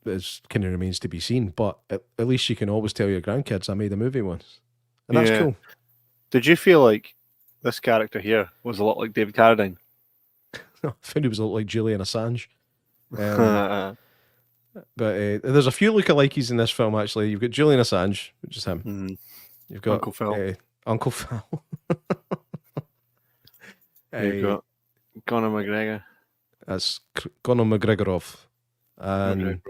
is kind of remains to be seen. But at least you can always tell your grandkids, I made a movie once, and that's cool. Did you feel like this character here was a lot like David Carradine? I found he was a lot like Julian Assange. But there's a few lookalikes in this film, actually. You've got Julian Assange, which is him. You've got Uncle Phil. Uncle Phil. You've got Conor McGregor. That's Conor McGregorov. And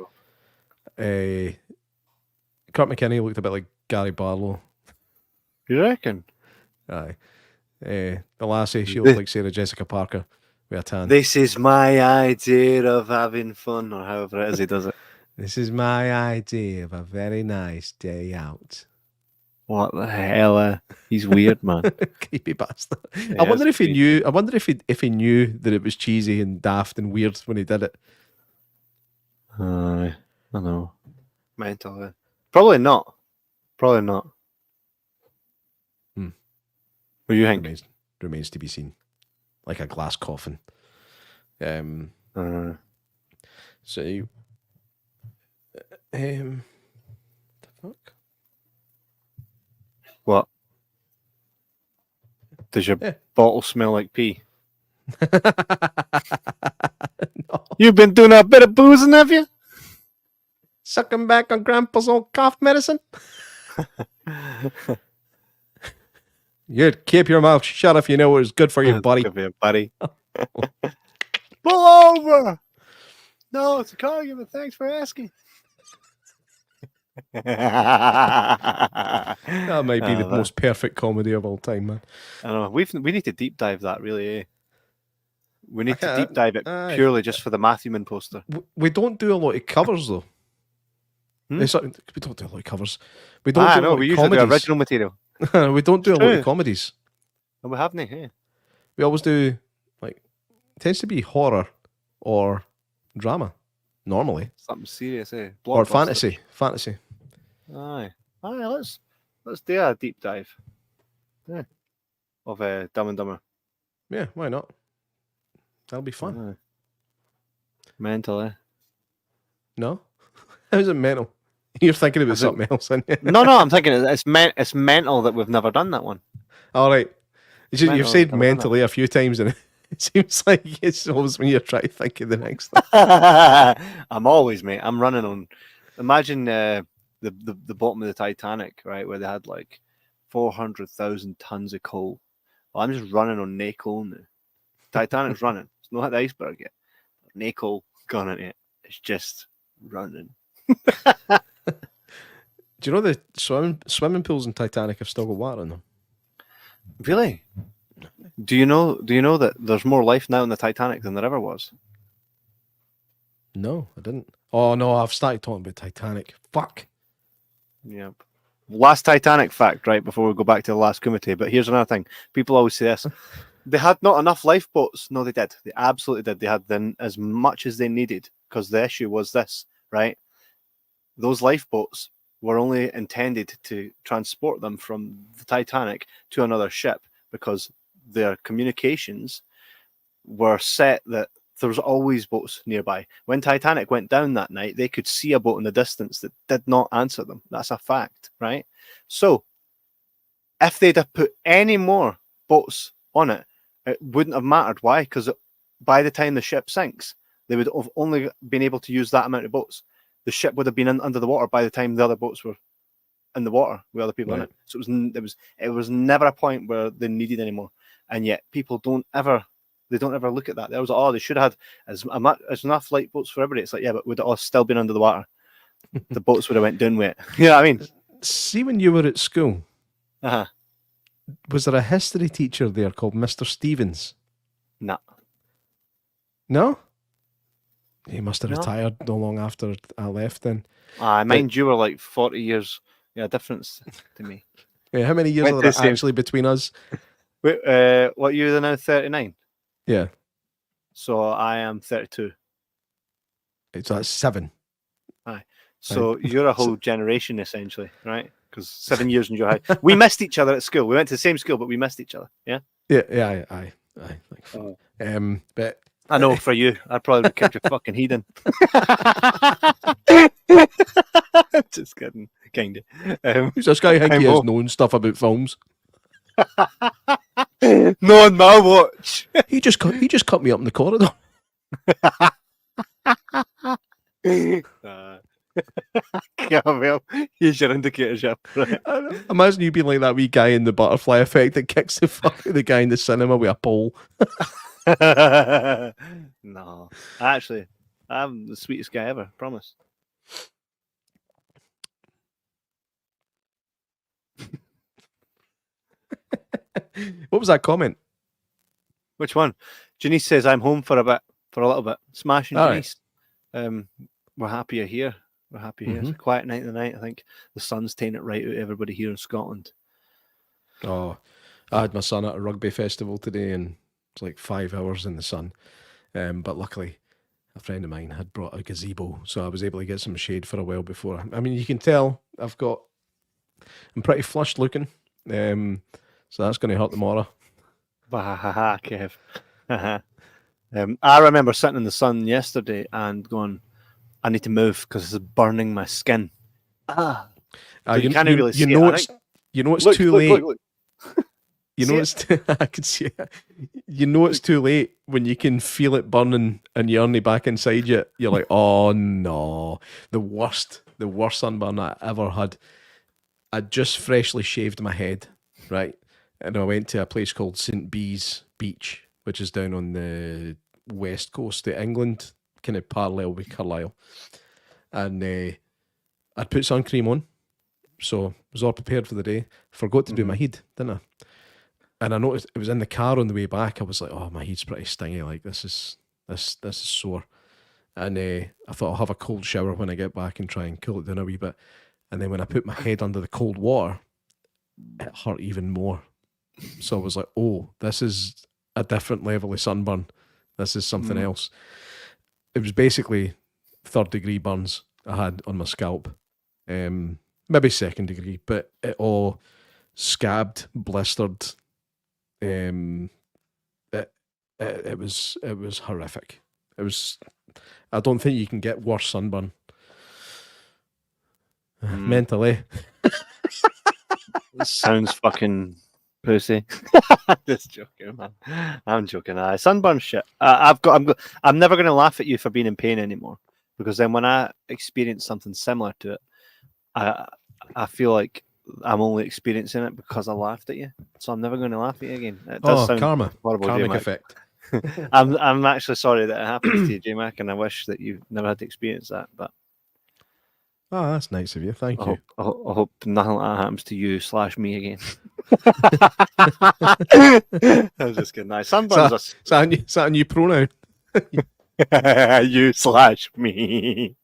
Kurt McKinney looked a bit like Gary Barlow. You reckon? Aye. The lassie, she looked like Sarah Jessica Parker with a tan. This is my idea of having fun, or however it is he does it. This is my idea of a very nice day out. What the hell? He's weird, man. Creepy bastard. I wonder if he knew. I wonder if he knew that it was cheesy and daft and weird when he did it. I don't know. Mental. Probably not. Probably not. What do you think? Remains to be seen. Like a glass coffin. Uh, So, the fuck? What? Does your bottle smell like pee? No. You've been doing a bit of boozing, have you? Sucking back on Grandpa's old cough medicine? You'd keep your mouth shut if you know it was good for you, buddy. Good for you, buddy. Pull over! No, it's a cardigan, thanks for asking. That might be the most perfect comedy of all time, man. I know. We need to deep dive that, really, eh? We need to deep dive it purely just for the Matthewman poster. We don't do a lot of covers, though. We don't do a lot of covers. We don't do a lot we of usually do comedies. original material. We don't do a lot of comedies. And we haven't, eh? We always do, like, it tends to be horror or drama, normally. Something serious, eh? Or Blockbuster. fantasy. Aye. Let's do a deep dive. Yeah. Of Dumb and Dumber. Yeah, why not? That'll be fun. Aye. Mental, eh? No? How's it mental? You're thinking about something else, aren't you? No, I'm thinking it's mental that we've never done that one. All right. You've said Mental, mentally a few times, and it seems like it's always when you're trying to think of the next thing. I'm always, mate. I'm running on. Imagine the bottom of the Titanic, right, where they had like 400,000 tons of coal. Well, I'm just running on no coal now. Titanic's running. It's not the iceberg yet. No coal gone in it. It's just running. Do you know the swimming pools in Titanic have still got water in them? Really? Do you know that there's more life now in the Titanic than there ever was? No, I didn't. Oh no, I've started talking about Titanic. Fuck. Yep. Last Titanic fact, right, before we go back to the Last Kumite. But here's another thing. People always say this. They had not enough lifeboats. No, they did. They absolutely did. They had then as much as they needed, because the issue was this, right? Those lifeboats were only intended to transport them from the Titanic to another ship, because their communications were set that there was always boats nearby. When Titanic went down that night, they could see a boat in the distance that did not answer them. That's a fact, right? So if they'd have put any more boats on it, it wouldn't have mattered. Why? Because by the time the ship sinks, they would have only been able to use that amount of boats. The ship would have been under the water by the time the other boats were in the water with other people in it. So it was never a point where they needed any more. And yet people don't ever look at that. There was they should have had as enough lifeboats for everybody. It's like, yeah, but would it all still been under the water? The boats would have went down with it. You know what I mean? See, when you were at school, was there a history teacher there called Mr. Stevens? No. No? He must have retired not long after I left then. Mind you were like 40 years difference to me. Yeah, how many years are there actually between us? Wait, what year are now? 39? Yeah. So I am 32. So that's 7. Aye. So you're a whole generation essentially, right? because 7 years in your high. We missed each other at school. We went to the same school, but we missed each other. Yeah. Yeah. Aye. Like, but I know for you, I'd probably kept your fucking heathen. Just kidding, kind of. who's this guy? I think he I'm has known stuff about films. No on my watch. He just cut me up in the corridor. Yeah, well, here's your indicator, Jeff. Right. Imagine you being like that wee guy in the butterfly effect that kicks the fuck out the guy in the cinema with a pole. No, actually, I'm the sweetest guy ever. Promise. What was that comment? Which one? Janice says I'm home for a little bit. Smashing All Janice. We're happy you're here. We're happy here. It's a quiet night tonight. I think the sun's taking it right out of everybody here in Scotland. Oh, I had my son at a rugby festival today, and it's like 5 hours in the sun. But luckily, a friend of mine had brought a gazebo, so I was able to get some shade for a while before. I mean, you can tell I'm pretty flushed looking, so that's going to hurt tomorrow. Kev. I remember sitting in the sun yesterday and going, I need to move because it's burning my skin. You can't really see it. You know it's Look, too look, late. look, look. You know I can see it. You know it's too late when you can feel it burning and you're only back inside you. You're like, oh no, the worst sunburn I ever had. I just freshly shaved my head, right, and I went to a place called St. Bees Beach, which is down on the west coast of England, kind of parallel with Carlisle, and I'd put sun cream on, so I was all prepared for the day. Forgot to do my head, didn't I? And I noticed it was in the car on the way back. I was like, "Oh, my head's pretty stingy. Like this is sore." And I thought I'll have a cold shower when I get back and try and cool it down a wee bit. And then when I put my head under the cold water, it hurt even more. So I was like, "Oh, this is a different level of sunburn. This is something else." It was basically 3rd degree burns I had on my scalp, maybe 2nd degree, but it all scabbed, blistered. It was horrific. I don't think you can get worse sunburn. Mentally. Sounds fucking pussy. Just joking, man. I'm joking. Sunburn shit. I'm never going to laugh at you for being in pain anymore, because then when I experience something similar to it, I feel like I'm only experiencing it because I laughed at you. So I'm never going to laugh at you again. It does sound karma. horrible, Karmic J-Mac. effect. I'm actually sorry that it happened to you, J-Mac, and I wish that you never had to experience that. But Oh, that's nice of you. Thank you. I hope nothing like that happens to you / me again. I was just kidding. Sunburns Is that a new pronoun? you / me.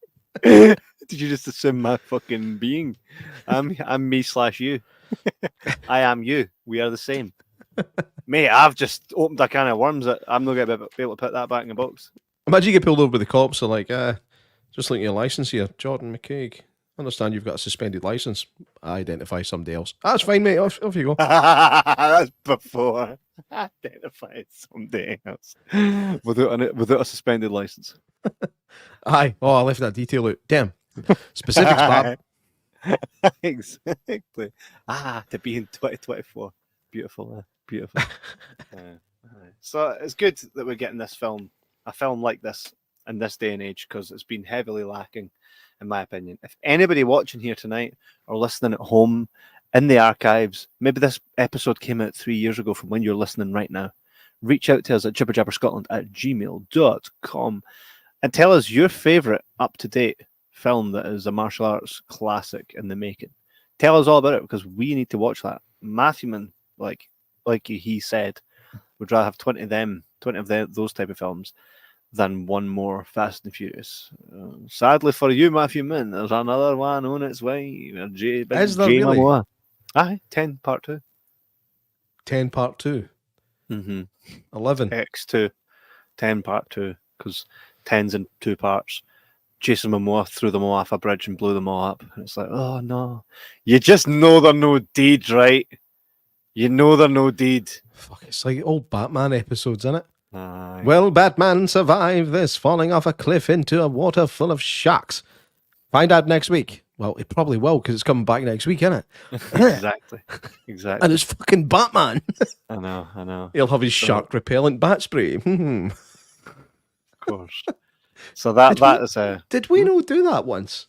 Did you just assume my fucking being? I'm me / you. I am you. We are the same. Mate, I've just opened a can of worms that I'm not going to be able to put that back in the box. Imagine you get pulled over by the cops. They're like, just looking at your license here, Jordan McCaig. Understand you've got a suspended license. I identify somebody else. That's fine, mate. Off you go. That's before identify somebody else without a suspended license. Aye. Oh, I left that detail out. Damn. Specifics, Bob. Exactly. To be in 2024. Beautiful. Beautiful. So it's good that we're getting a film like this in this day and age, because it's been heavily lacking, in my opinion. If anybody watching here tonight or listening at home in the archives, maybe this episode came out 3 years ago from when you're listening right now, reach out to us at jibberjabberscotland@gmail.com and tell us your favourite up-to-date film that is a martial arts classic in the making. Tell us all about it, because we need to watch that. Matthewman, like he said, would rather have 20 of those type of films than one more Fast and Furious. Sadly for you, Matthew Min, there's another one on its way. Is there really? Aye, 10 part 2. 10 part 2. 11. X2, 10 part 2, because 10's in 2 parts. Jason Momoa threw them all off a bridge and blew them all up. And it's like, oh no. You just know they're no deed, right? You know they're no deed. Fuck, it's like old Batman episodes, isn't it? Aye. Will Batman survive this falling off a cliff into a water full of sharks? Find out next week. Well, it probably will because it's coming back next week, isn't it? Exactly. Exactly. And it's fucking Batman. I know. He'll have his shark repellent bat spray. Of course. So that is a... Did we not do that once?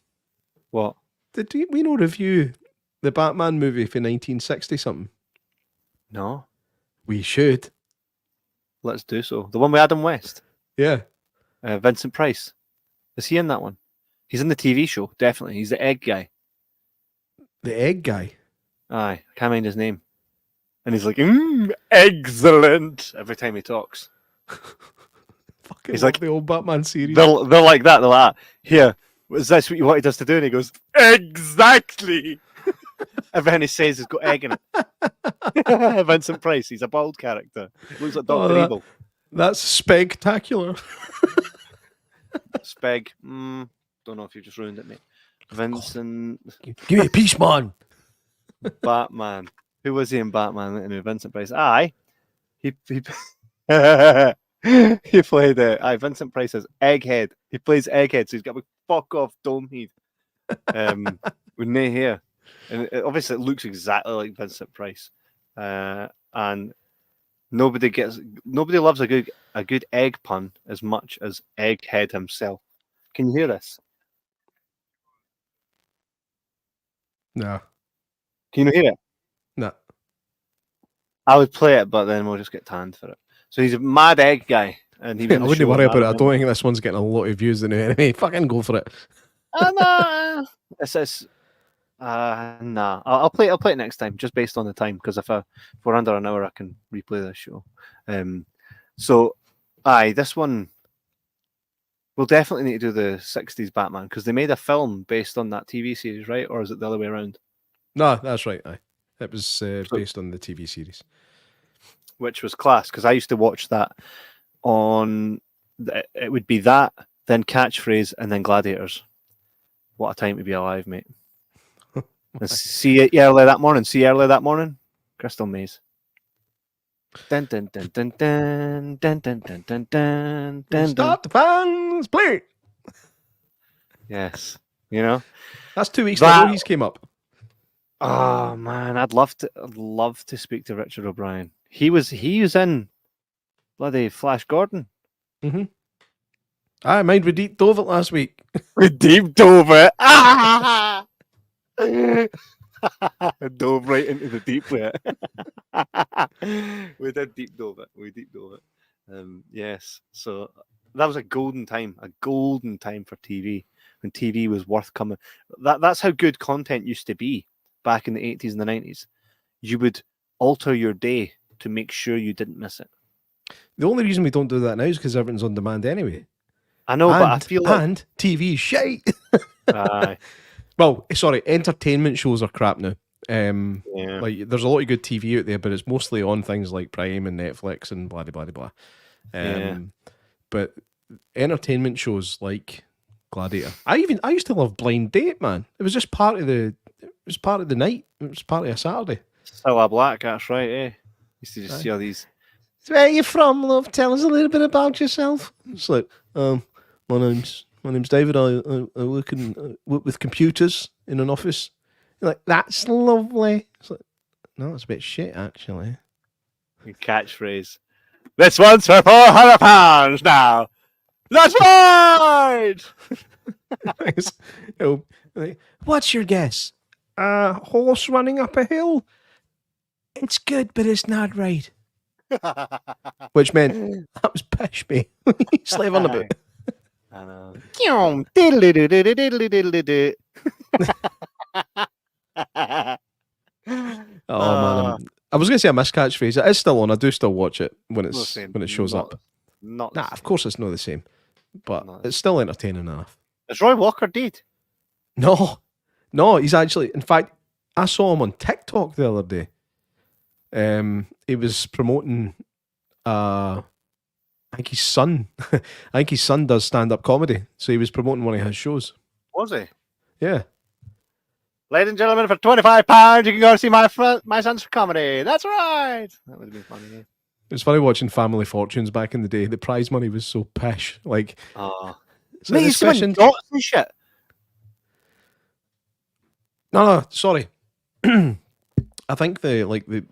What? Did we not review the Batman movie for 1960 something? No. We should. Let's do so. The one with Adam West. Yeah. Vincent Price. Is he in that one? He's in the TV show, definitely. He's the egg guy. The egg guy? Aye, I can't mind his name. And he's like, excellent, every time he talks. Fucking He's love like the old Batman series. They're like that. They're like, here, is this what you wanted us to do? And he goes, exactly. Everything he says has got egg in it. Vincent Price, he's a bald character. He looks like Dr. Evil. That's spectacular. Speg. Don't know if you just ruined it, mate. Vincent. Give me a piece, man. Batman. Who was he in Batman? Anyway, Vincent Price. Aye. He he played Vincent Price as Egghead. He plays Egghead, so he's got a fuck off dome head. With no hair. And obviously it looks exactly like Vincent Price. And nobody loves a good egg pun as much as Egghead himself. Can you hear this? No. Can you hear it? No. I would play it, but then we'll just get tanned for it. So he's a mad egg guy. And I wouldn't worry about it. I don't think this one's getting a lot of views in it anyway. Fucking go for it. Nah. Nah. I'll play it next time, just based on the time, because if we're under an hour, I can replay this show. So, this one we'll definitely need to do the 60s Batman, because they made a film based on that TV series, right? Or is it the other way around? No, that's right. Aye. It was based on the TV series. Which was class, because I used to watch that on... It would be that, then Catchphrase, and then Gladiators. What a time to be alive, mate. See you early that morning. Crystal Maze. Dun, dun, dun, dun, dun, dun, dun, dun, dun, dun, dun. Start the fans, play. Yes, you know that's 2 weeks ago. He's came up. Oh man, I'd love to speak to Richard O'Brien. He was in bloody Flash Gordon. Mm-hmm. I mind we deep dove it last week. We deep dove it. Dove right into the deep there. We did deep dove it. Yes. So that was a golden time for TV, when TV was worth coming. That's how good content used to be back in the 80s and the 90s. You would alter your day to make sure you didn't miss it. The only reason we don't do that now is because everything's on demand anyway. I know, but I feel like... And TV shite. Aye. Well, sorry, entertainment shows are crap now. Yeah. Like, there's a lot of good TV out there, but it's mostly on things like Prime and Netflix and blah blah blah. But entertainment shows like Gladiator. I used to love Blind Date, man. It was just part of the night. It was part of a Saturday. Still a black, that's right, eh? Used to just see all these. So where are you from, love? Tell us a little bit about yourself. It's like, my name's David. I work with computers in an office. You're like, that's lovely. It's like, no, it's a bit shit, actually. Catchphrase. This one's for £400 now. That's right. What's your guess? A horse running up a hill? It's good, but it's not right. Which meant that was pish me. Slave on the boot. I know. Oh man, I was going to say I miss Catchphrase. It is still on. I do still watch it when it shows up. Of course it's not the same, but it's still entertaining enough. Is Roy Walker dead? No, he's actually. In fact, I saw him on TikTok the other day. He was promoting a I think his son does stand-up comedy, so he was promoting one of his shows. Was he? Yeah. Ladies and gentlemen, for £25, you can go see my son's comedy. That's right. That would have been funny. It was funny watching Family Fortunes back in the day. The prize money was so pish. Like, Oh, so mate, this he's doing question... yachts and shit. No, sorry. I think the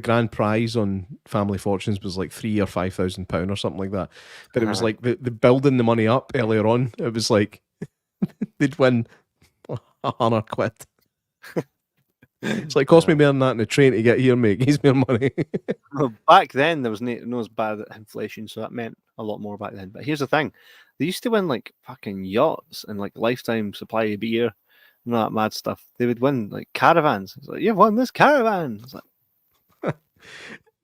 grand prize on Family Fortunes was like £3,000 or £5,000 or something like that. But it was like the building the money up earlier on. It was like they'd win £100. It's like, cost me more than that in the train to get here, mate. Gives me money. Well, back then, there was no as bad inflation, so that meant a lot more back then. But here's the thing. They used to win like fucking yachts and like lifetime supply of beer and all that mad stuff. They would win like caravans. It's like, you've won this caravan.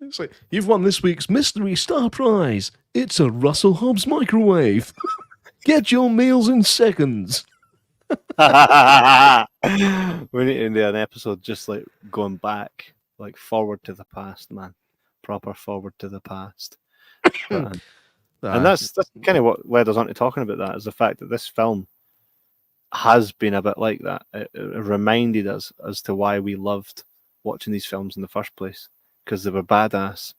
It's like, you've won this week's mystery star prize. It's a Russell Hobbs microwave. Get your meals in seconds. We need to do an episode just like going back, like forward to the past, man. Proper forward to the past. And that's kind of what led us on to talking about that, is the fact that this film has been a bit like that. It reminded us as to why we loved watching these films in the first place, because they were badass.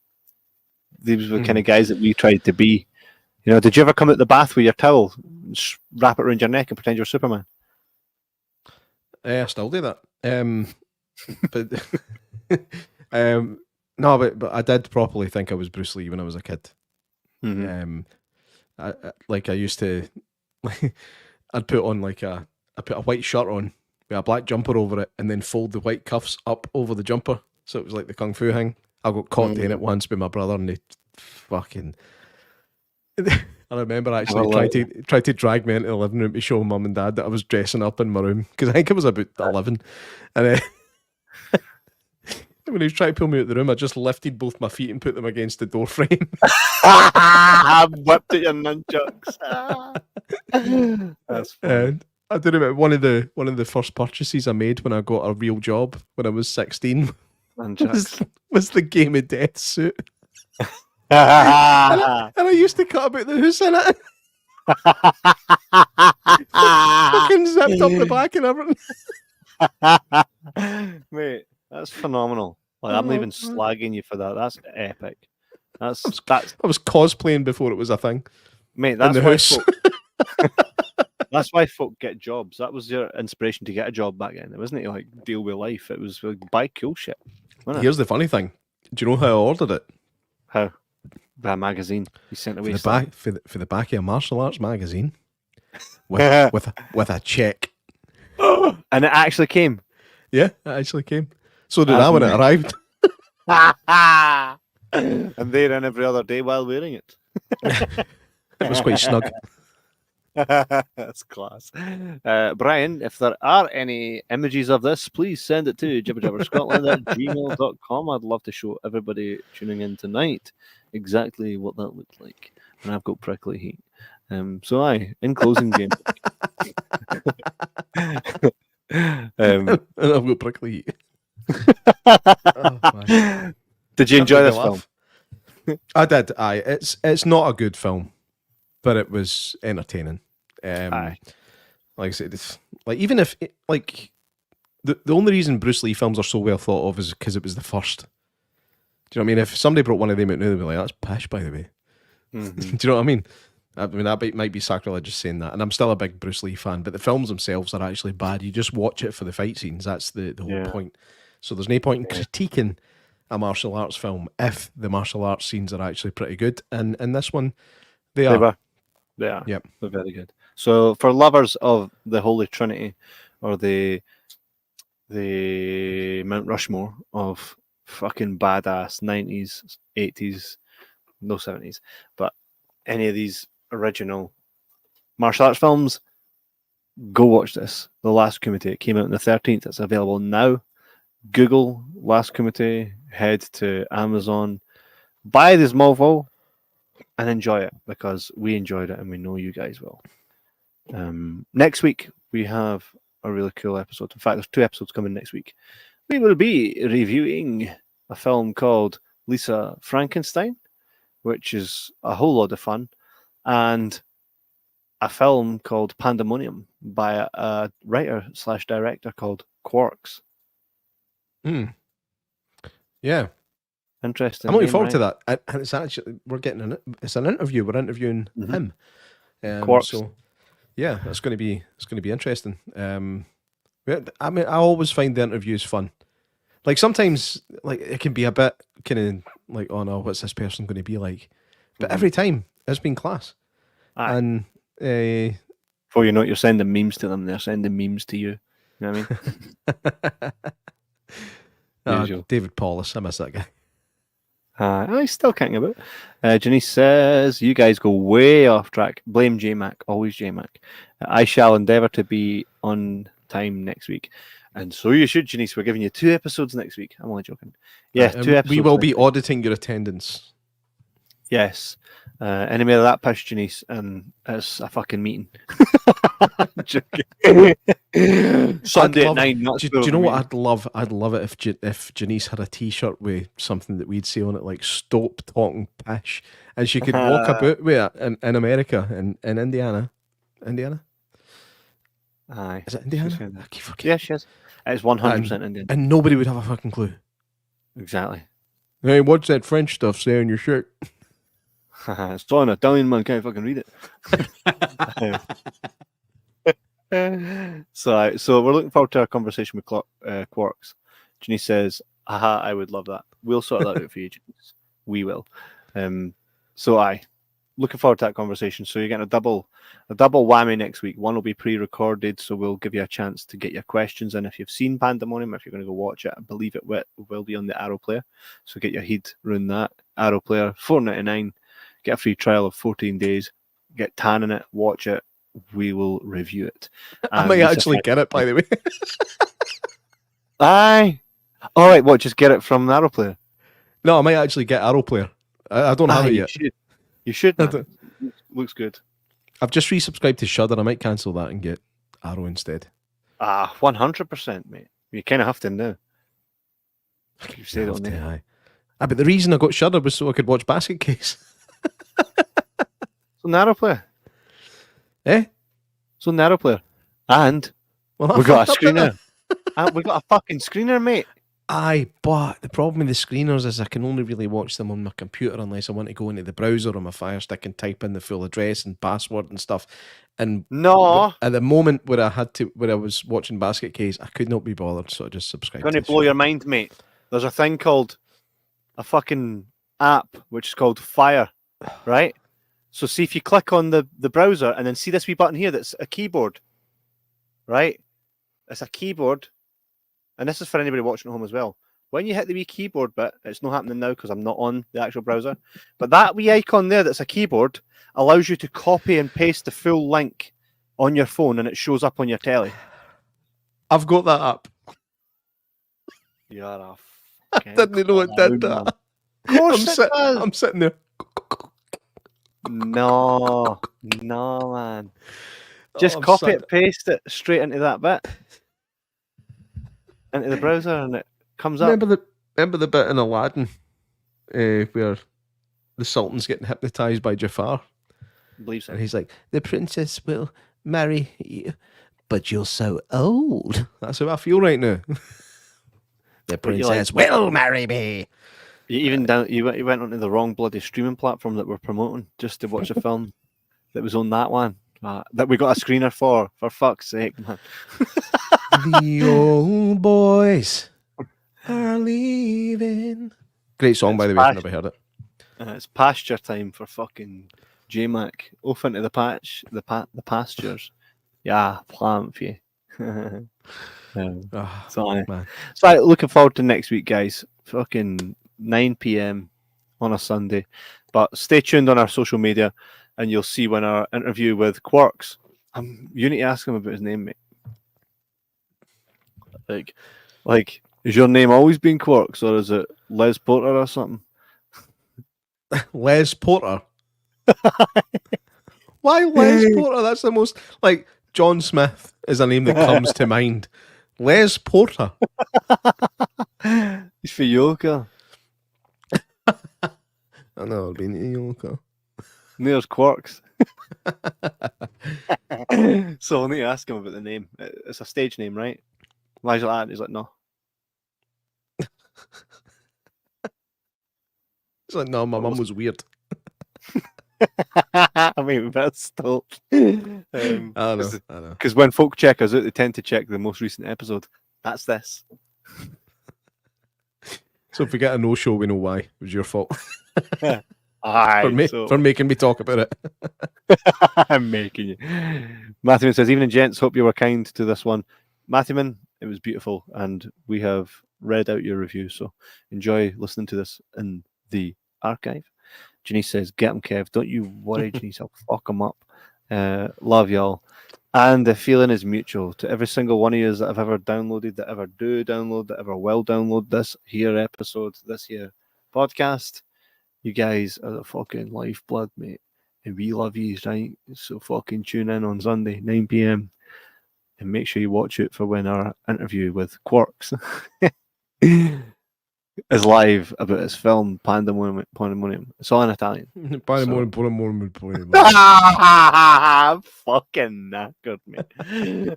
These were the kind of guys that we tried to be. You know, did you ever come out the bath with your towel, wrap it around your neck and pretend you're Superman? I still do that. No, but I did properly think I was Bruce Lee when I was a kid. Mm-hmm. I used to, I'd put on I put a white shirt on with a black jumper over it, and then fold the white cuffs up over the jumper, so it was like the kung fu thing. I got caught doing it once with my brother, and they fucking. I remember actually tried to drag me into the living room to show mum and dad that I was dressing up in my room, because I think I was about 11, and when he was trying to pull me out of the room, I just lifted both my feet and put them against the door frame. I whipped at your nunchucks. That's funny. And I do remember one of the first purchases I made when I got a real job when I was 16 was the Game of Death suit. and I used to cut about the house in it. Fucking zipped up the back and everything. Mate, that's phenomenal. Like, I'm not even slagging you for that. That's epic. I was cosplaying before it was a thing. Mate, that's why folk get jobs. That was your inspiration to get a job back then. It wasn't to like deal with life. It was like, buy cool shit. Here's the funny thing. Do you know how I ordered it? How? By a magazine. You sent away for the back of a martial arts magazine with a check. And it actually came. Yeah, it actually came. So did I when it arrived. And they're in every other day while wearing it. It was quite snug. That's class. Brian, if there are any images of this, please send it to jibberjabberscotland@gmail.com. I'd love to show everybody tuning in tonight exactly what that looked like. And I've got prickly heat. So in closing game. And I've got prickly heat. Did you enjoy this film? I did. It's not a good film, but it was entertaining. Like I said, it's like, even if the only reason Bruce Lee films are so well thought of is because it was the first. Do you know what I mean? If somebody brought one of them out now, they'd be like, "That's pish, by the way." Mm-hmm. Do you know what I mean? That might be sacrilegious saying that, and I'm still a big Bruce Lee fan, but the films themselves are actually bad. You just watch it for the fight scenes. That's the whole point. So there's no point in critiquing a martial arts film if the martial arts scenes are actually pretty good. And in this one, they are. They are. Yep. They're very good. So for lovers of the Holy Trinity, or the Mount Rushmore of fucking badass 90s, 80s, no 70s, but any of these original martial arts films, go watch this. The Last Kumite. It came out on the 13th. It's available now. Google Last Kumite, head to Amazon, buy this mofo, and enjoy it, because we enjoyed it and we know you guys will. Next week we have a really cool episode. In fact, there's 2 episodes coming next week. We will be reviewing a film called Lisa Frankenstein, which is a whole lot of fun, and a film called Pandemonium by a writer/director called Quarks. Yeah. Interesting. I'm looking name, forward right? to that. And it's actually, it's an interview. We're interviewing him. Quarks. So, yeah, it's going to be interesting. I mean, I always find the interviews fun. Like sometimes, like it can be a bit kind of like, oh no, what's this person going to be like? But every time it's been class. Aye. And Before you know it, you're sending memes to them. They're sending memes to you. You know what I mean? Usual. David Paulus, I miss that guy. I still can't give it. Janice says, you guys go way off track. Blame J-Mac. Always J-Mac. I shall endeavour to be on time next week. And so you should, Janice. We're giving you 2 episodes next week. I'm only joking. Yeah, 2 episodes. We will be next week. auditing your attendance. Yes. Any more of that push, Janice, and it's a fucking meeting. Sunday at 9. Do you know what I'd love? I'd love it if Janice had a T-shirt with something that we'd say on it, like "Stop talking pish," and she could walk about with it in America, in Indiana. Aye. Is it Indiana? I keep forgetting. Yeah, she is. It's 100% Indian. And nobody would have a fucking clue. Exactly. Hey, what's that French stuff say on your shirt? It's on Italian, man. Can't fucking read it. So we're looking forward to our conversation with Quarks. Janice says, "Aha, I would love that. We'll sort that out for you, Janice. We will." Looking forward to that conversation. So you're getting a double whammy next week. One will be pre-recorded, so we'll give you a chance to get your questions in. If you've seen Pandemonium, if you're going to go watch it, I believe it will be on the Arrow Player. So get your head around that. Arrow Player, $4.99. Get a free trial of 14 days. Get tan in it. Watch it. We will review it. I might actually get it, by the way. Aye. All right. What? Just get it from the Arrow Player. No, I might actually get Arrow Player. I don't have it yet. You should. Looks good. I've just resubscribed to Shudder. I might cancel that and get Arrow instead. 100%, mate. You kind of have to now. You said it on there. Aye. But the reason I got Shudder was so I could watch Basket Case. So Arrow Player. Eh? So Arrow Player. And we got a screener. We got a fucking screener, mate. Aye, but the problem with the screeners is I can only really watch them on my computer unless I want to go into the browser on my Fire Stick and type in the full address and password and stuff. And no, at the moment where I was watching Basket Case, I could not be bothered, so I just subscribed. Going to blow your mind, mate. There's a thing called a fucking app which is called Fire, right? So see if you click on the browser and then see this wee button here that's a keyboard, right? It's a keyboard. And this is for anybody watching at home as well. When you hit the wee keyboard bit, it's not happening now because I'm not on the actual browser. But that wee icon there that's a keyboard allows you to copy and paste the full link on your phone and it shows up on your telly. I've got that up. You're a I didn't know it did that. Of course it does. I'm sitting there. No, man. Just copy it, paste it straight into that bit. Into the browser and it comes up. Remember the bit in Aladdin where the Sultan's getting hypnotized by Jafar? I believe so. And he's like, the princess will marry you, but you're so old. That's how I feel right now. The princess will marry me. You went onto the wrong bloody streaming platform that we're promoting just to watch a film that was on that one. That we got a screener for fuck's sake, man. The old boys are leaving. Great song, by the way, I've never heard it. It's pasture time for fucking J-Mac. Off into the pastures. Yeah, plant for you. So looking forward to next week, guys. Fucking 9 p.m. on a Sunday. But stay tuned on our social media and you'll see when our interview with Quarks. You need to ask him about his name, mate. Like, is your name always been Quarks or is it Les Porter or something? Les Porter? Why Les Porter? That's the most, like, John Smith is a name that comes to mind. Les Porter. He's for yoga. I've never been to Yoka. There's Quarks. So I need to ask him about the name. It's a stage name, right? Why is it like that? He's like, no. It's like, no, my mum was weird. I mean, that's still. I know. Because when folk check us out, they tend to check the most recent episode. That's this. So if we get a no-show, we know why. It was your fault. Aye, For making me talk about it. I'm making you. Matthewman says, evening, gents. Hope you were kind to this one. Matthewman, it was beautiful, and we have read out your review, so enjoy listening to this in the archive. Janice says, get him, Kev. Don't you worry, Janice. I'll fuck him up. Love y'all. And the feeling is mutual to every single one of you that have ever downloaded, that ever do download, that ever will download this here episode, this here podcast. You guys are the fucking lifeblood, mate. And we love you, right? So fucking tune in on Sunday, 9 p.m. And make sure you watch it for when our interview with Quarks is live about his film Pandemonium. It's all in Italian. Pandemonium. Fucking knackered, mate.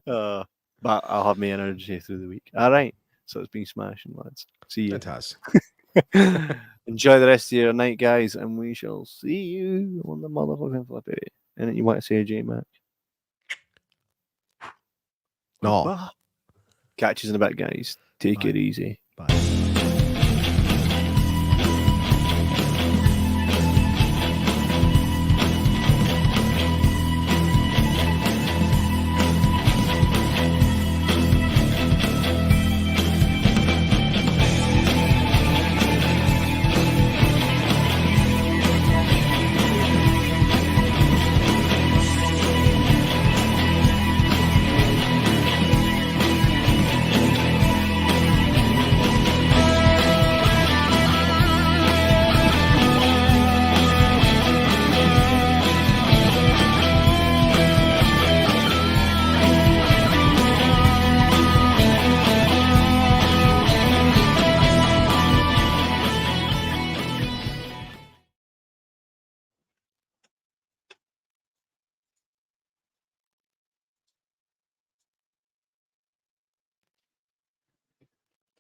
But I'll have my energy through the week. All right. So it's been smashing, lads. See you. It has. Enjoy the rest of your night, guys, and we shall see you on the motherfucking flippy. Anything you want to say, J Mac? No. Catch us in a bit, guys. Take it easy. Bye.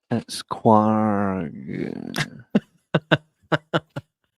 It's Quark.